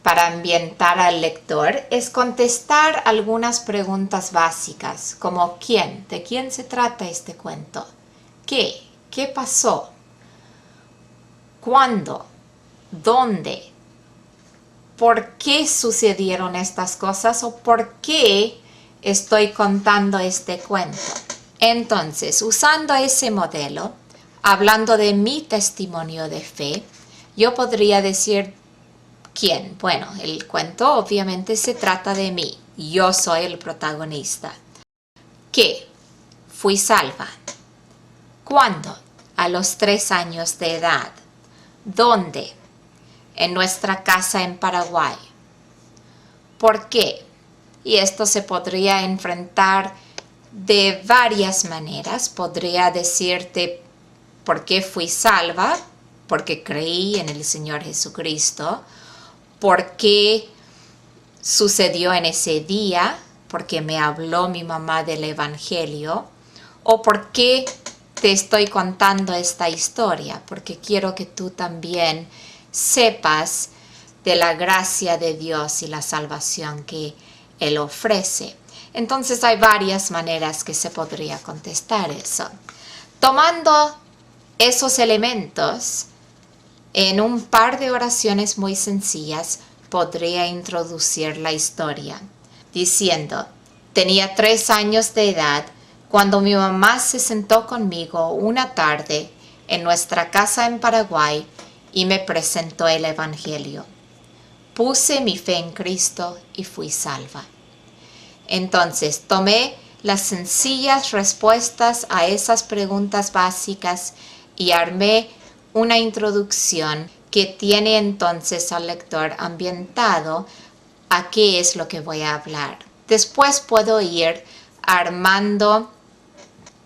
para ambientar al lector es contestar algunas preguntas básicas como ¿quién? ¿De quién se trata este cuento? ¿Qué? ¿Qué pasó? ¿Cuándo? ¿Dónde? ¿Por qué sucedieron estas cosas o por qué estoy contando este cuento? Entonces, usando ese modelo, hablando de mi testimonio de fe, yo podría decir ¿quién? Bueno, el cuento obviamente se trata de mí. Yo soy el protagonista. ¿Qué? Fui salva. ¿Cuándo? A los 3 años de edad. ¿Dónde? En nuestra casa en Paraguay. ¿Por qué? Y esto se podría enfrentar de varias maneras. Podría decirte por qué fui salva, porque creí en el Señor Jesucristo, por qué sucedió en ese día, porque me habló mi mamá del Evangelio, o por qué te estoy contando esta historia, porque quiero que tú también sepas de la gracia de Dios y la salvación que Él ofrece. Entonces hay varias maneras que se podría contestar eso. Tomando esos elementos, en un par de oraciones muy sencillas podría introducir la historia, diciendo: tenía 3 años de edad cuando mi mamá se sentó conmigo una tarde en nuestra casa en Paraguay y me presentó el Evangelio. Puse mi fe en Cristo y fui salva. Entonces tomé las sencillas respuestas a esas preguntas básicas y armé una introducción que tiene entonces al lector ambientado a qué es lo que voy a hablar. Después puedo ir armando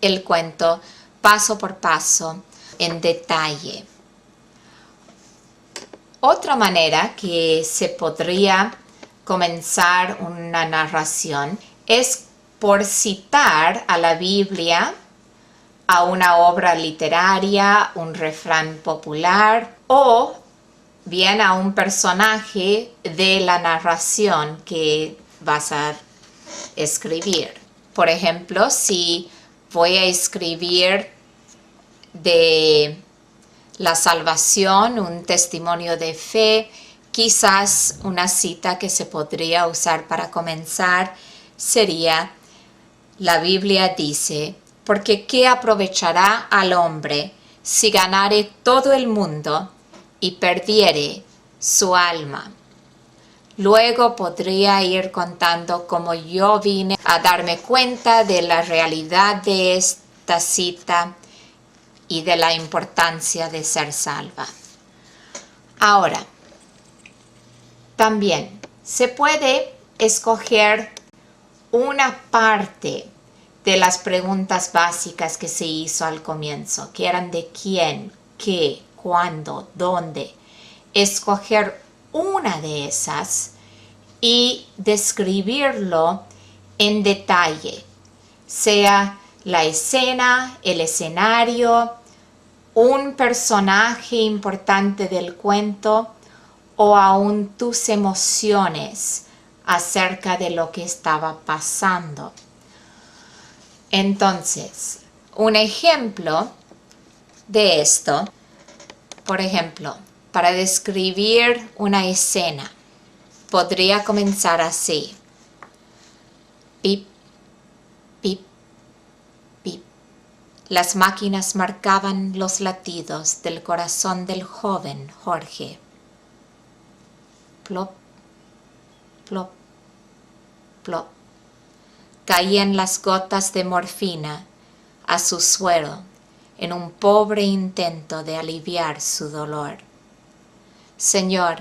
el cuento paso por paso en detalle. Otra manera que se podría comenzar una narración es por citar a la Biblia, a una obra literaria, un refrán popular o bien a un personaje de la narración que vas a escribir. Por ejemplo, si voy a escribir de la salvación, un testimonio de fe, quizás una cita que se podría usar para comenzar sería: la Biblia dice, porque ¿qué aprovechará al hombre si ganare todo el mundo y perdiere su alma? Luego podría ir contando cómo yo vine a darme cuenta de la realidad de esta cita y de la importancia de ser salva. Ahora, también se puede escoger una parte de las preguntas básicas que se hizo al comienzo, que eran de quién, qué, cuándo, dónde. Escoger una de esas y describirlo en detalle, sea la escena, el escenario, un personaje importante del cuento o aún tus emociones acerca de lo que estaba pasando. Entonces, un ejemplo de esto, por ejemplo, para describir una escena, podría comenzar así: pip, pip, pip. Las máquinas marcaban los latidos del corazón del joven Jorge. Plop, plop, plop. Caían las gotas de morfina a su suero en un pobre intento de aliviar su dolor. Señor,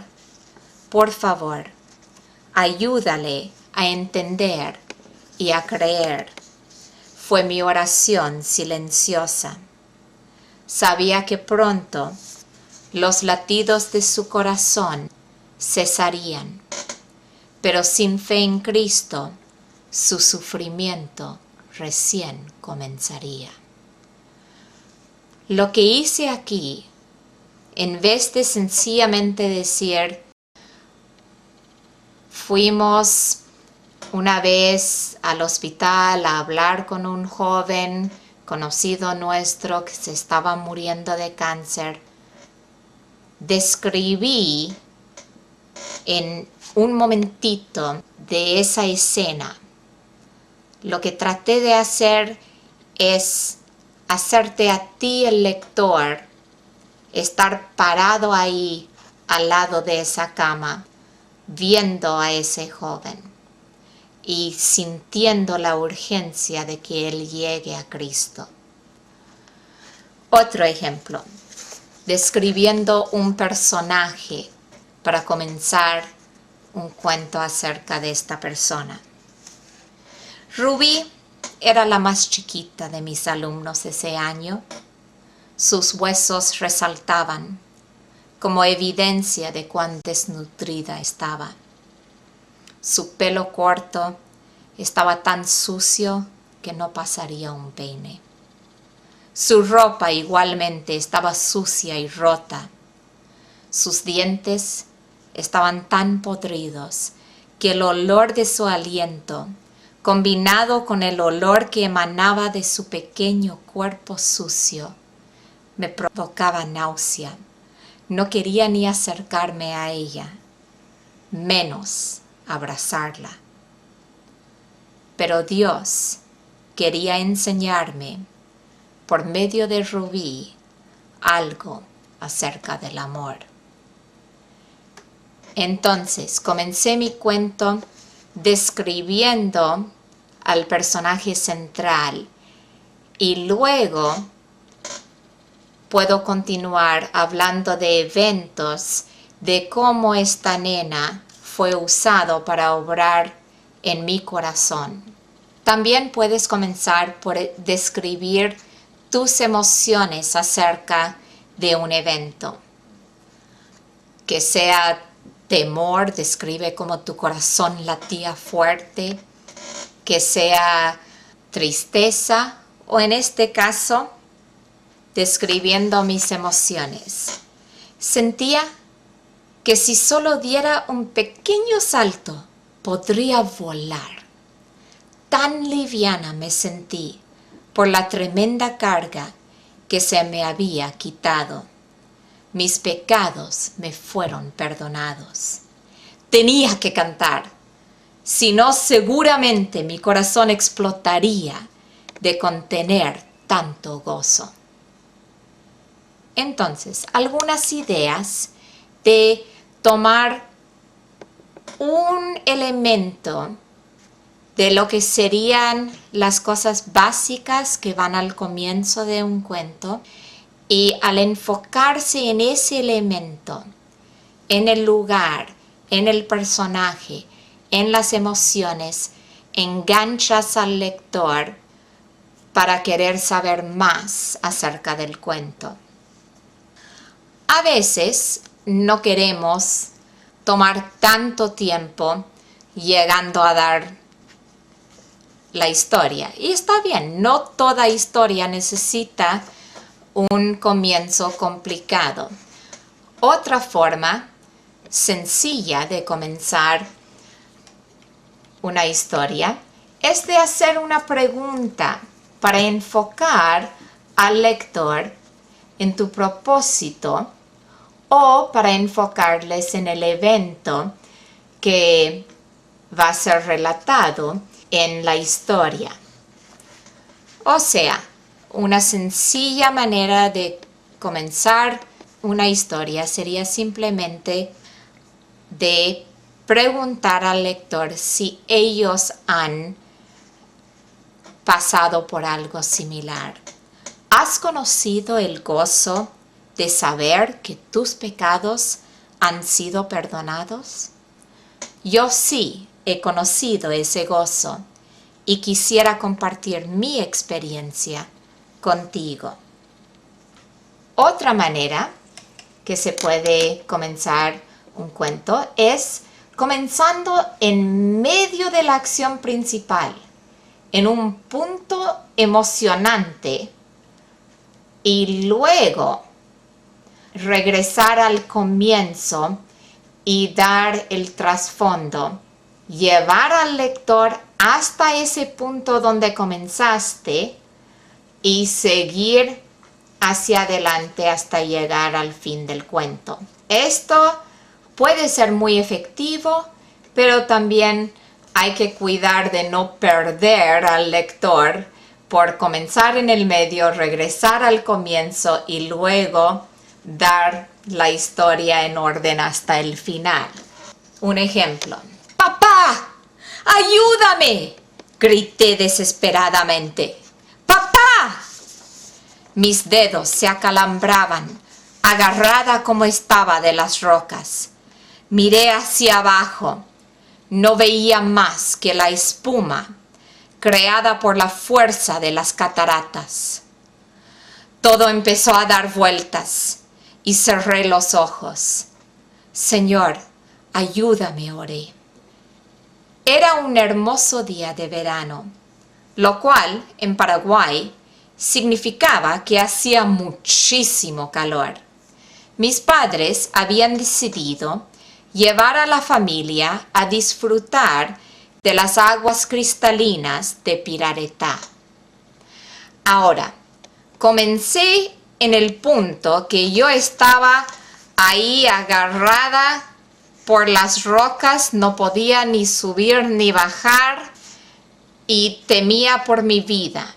por favor, ayúdale a entender y a creer. Fue mi oración silenciosa. Sabía que pronto los latidos de su corazón cesarían, pero sin fe en Cristo, su sufrimiento recién comenzaría. Lo que hice aquí, en vez de sencillamente decir, fuimos una vez al hospital a hablar con un joven conocido nuestro que se estaba muriendo de cáncer, describí en un momentito de esa escena. Lo que traté de hacer es hacerte a ti, el lector, estar parado ahí al lado de esa cama, viendo a ese joven y sintiendo la urgencia de que él llegue a Cristo. Otro ejemplo, describiendo un personaje para comenzar un cuento acerca de esta persona. Rubí era la más chiquita de mis alumnos ese año. Sus huesos resaltaban como evidencia de cuán desnutrida estaba. Su pelo corto estaba tan sucio que no pasaría un peine. Su ropa igualmente estaba sucia y rota. Sus dientes estaban tan podridos que el olor de su aliento, combinado con el olor que emanaba de su pequeño cuerpo sucio, me provocaba náusea. No quería ni acercarme a ella, menos abrazarla. Pero Dios quería enseñarme, por medio de Rubí, algo acerca del amor. Entonces comencé mi cuento describiendo al personaje central y luego puedo continuar hablando de eventos, de cómo esta nena fue usado para obrar en mi corazón. También puedes comenzar por describir tus emociones acerca de un evento. Que sea temor, describe cómo tu corazón latía fuerte. Que sea tristeza o en este caso, describiendo mis emociones. Sentía que si solo diera un pequeño salto, podría volar. Tan liviana me sentí por la tremenda carga que se me había quitado. Mis pecados me fueron perdonados. Tenía que cantar, si no seguramente mi corazón explotaría de contener tanto gozo. Entonces, algunas ideas de tomar un elemento de lo que serían las cosas básicas que van al comienzo de un cuento y al enfocarse en ese elemento, en el lugar, en el personaje, en las emociones, enganchas al lector para querer saber más acerca del cuento. A veces no queremos tomar tanto tiempo llegando a dar la historia. Y está bien, no toda historia necesita un comienzo complicado. Otra forma sencilla de comenzar una historia es de hacer una pregunta para enfocar al lector en tu propósito o para enfocarles en el evento que va a ser relatado en la historia. O sea, una sencilla manera de comenzar una historia sería simplemente de preguntar al lector si ellos han pasado por algo similar. ¿Has conocido el gozo de saber que tus pecados han sido perdonados? Yo sí he conocido ese gozo y quisiera compartir mi experiencia contigo. Otra manera que se puede comenzar un cuento es comenzando en medio de la acción principal, en un punto emocionante, y luego regresar al comienzo y dar el trasfondo, llevar al lector hasta ese punto donde comenzaste y seguir hacia adelante hasta llegar al fin del cuento. Esto puede ser muy efectivo, pero también hay que cuidar de no perder al lector por comenzar en el medio, regresar al comienzo y luego dar la historia en orden hasta el final. Un ejemplo. ¡Papá! ¡Ayúdame!, grité desesperadamente. ¡Papá! Mis dedos se acalambraban, agarrada como estaba de las rocas. Miré hacia abajo. No veía más que la espuma creada por la fuerza de las cataratas. Todo empezó a dar vueltas y cerré los ojos. Señor, ayúdame, oré. Era un hermoso día de verano, lo cual en Paraguay significaba que hacía muchísimo calor. Mis padres habían decidido llevar a la familia a disfrutar de las aguas cristalinas de Piraretá. Ahora, comencé en el punto que yo estaba ahí agarrada por las rocas, no podía ni subir ni bajar y temía por mi vida.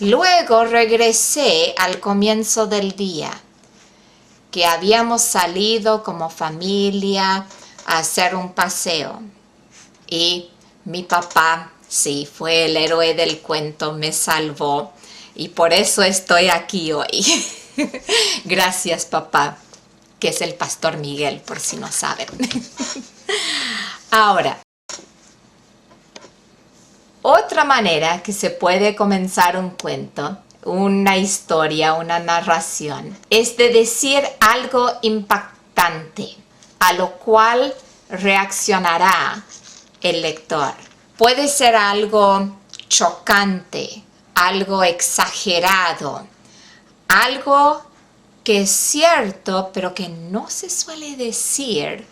Luego regresé al comienzo del día, que habíamos salido como familia a hacer un paseo. Y mi papá, sí, fue el héroe del cuento, me salvó. Y por eso estoy aquí hoy. Gracias, papá, que es el pastor Miguel, por si no saben. Ahora, otra manera que se puede comenzar un cuento, una historia, una narración, es de decir algo impactante, a lo cual reaccionará el lector. Puede ser algo chocante, algo exagerado, algo que es cierto, pero que no se suele decir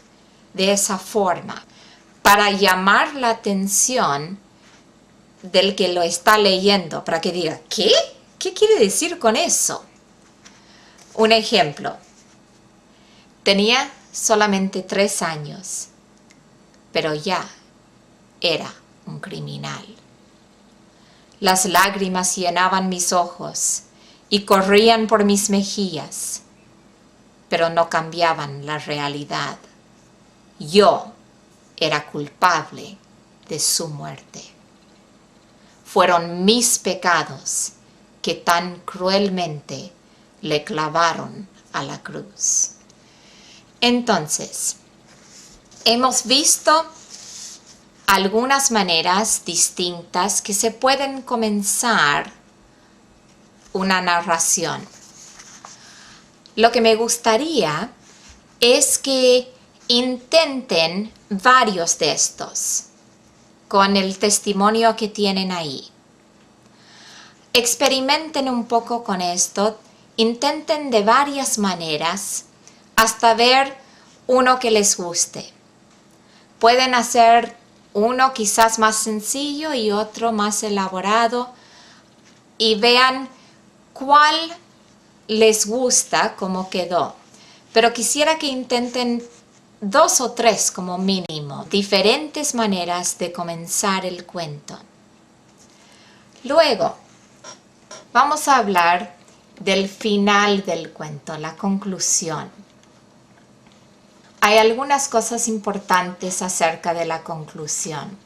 de esa forma, para llamar la atención del que lo está leyendo, para que diga, ¿qué? ¿Qué quiere decir con eso? Un ejemplo. Tenía solamente 3 años, pero ya era un criminal. Las lágrimas llenaban mis ojos y corrían por mis mejillas, pero no cambiaban la realidad. Yo era culpable de su muerte. Fueron mis pecados que tan cruelmente le clavaron a la cruz. Entonces, hemos visto algunas maneras distintas que se pueden comenzar una narración. Lo que me gustaría es que intenten varios de estos con el testimonio que tienen ahí. Experimenten un poco con esto, intenten de varias maneras hasta ver uno que les guste. Pueden hacer uno quizás más sencillo y otro más elaborado y vean cuál les gusta cómo quedó. Pero quisiera que intenten 2 o 3 como mínimo, diferentes maneras de comenzar el cuento. Luego, vamos a hablar del final del cuento, la conclusión. Hay algunas cosas importantes acerca de la conclusión.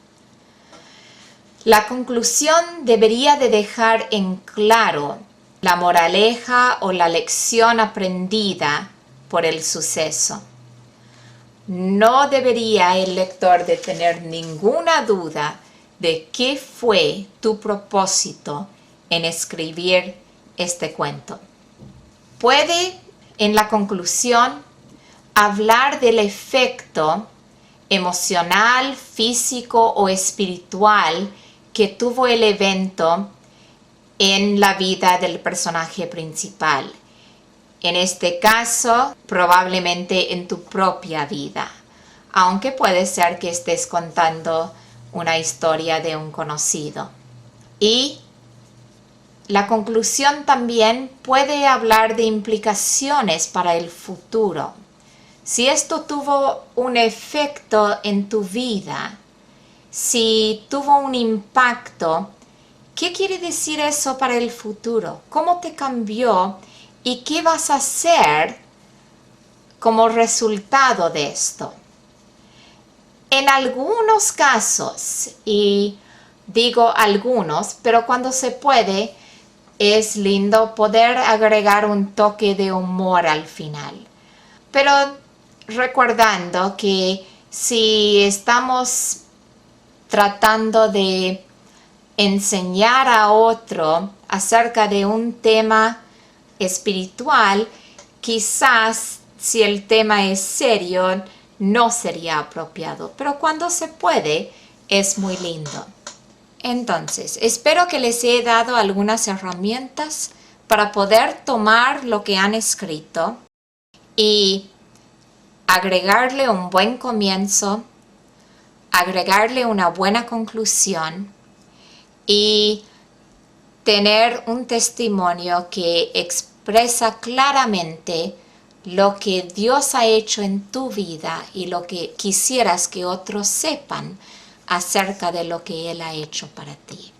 La conclusión debería de dejar en claro la moraleja o la lección aprendida por el suceso. No debería el lector de tener ninguna duda de qué fue tu propósito en escribir este cuento. Puede, en la conclusión, hablar del efecto emocional, físico o espiritual que tuvo el evento en la vida del personaje principal. En este caso, probablemente en tu propia vida, aunque puede ser que estés contando una historia de un conocido. Y la conclusión también puede hablar de implicaciones para el futuro. Si esto tuvo un efecto en tu vida, si tuvo un impacto, ¿qué quiere decir eso para el futuro? ¿Cómo te cambió? ¿Y qué vas a hacer como resultado de esto? En algunos casos, y digo algunos, pero cuando se puede, es lindo poder agregar un toque de humor al final. Pero recordando que si estamos tratando de enseñar a otro acerca de un tema espiritual, quizás si el tema es serio no sería apropiado, pero cuando se puede es muy lindo. Entonces, espero que les he dado algunas herramientas para poder tomar lo que han escrito y agregarle un buen comienzo, agregarle una buena conclusión y tener un testimonio que expresa claramente lo que Dios ha hecho en tu vida y lo que quisieras que otros sepan acerca de lo que Él ha hecho para ti.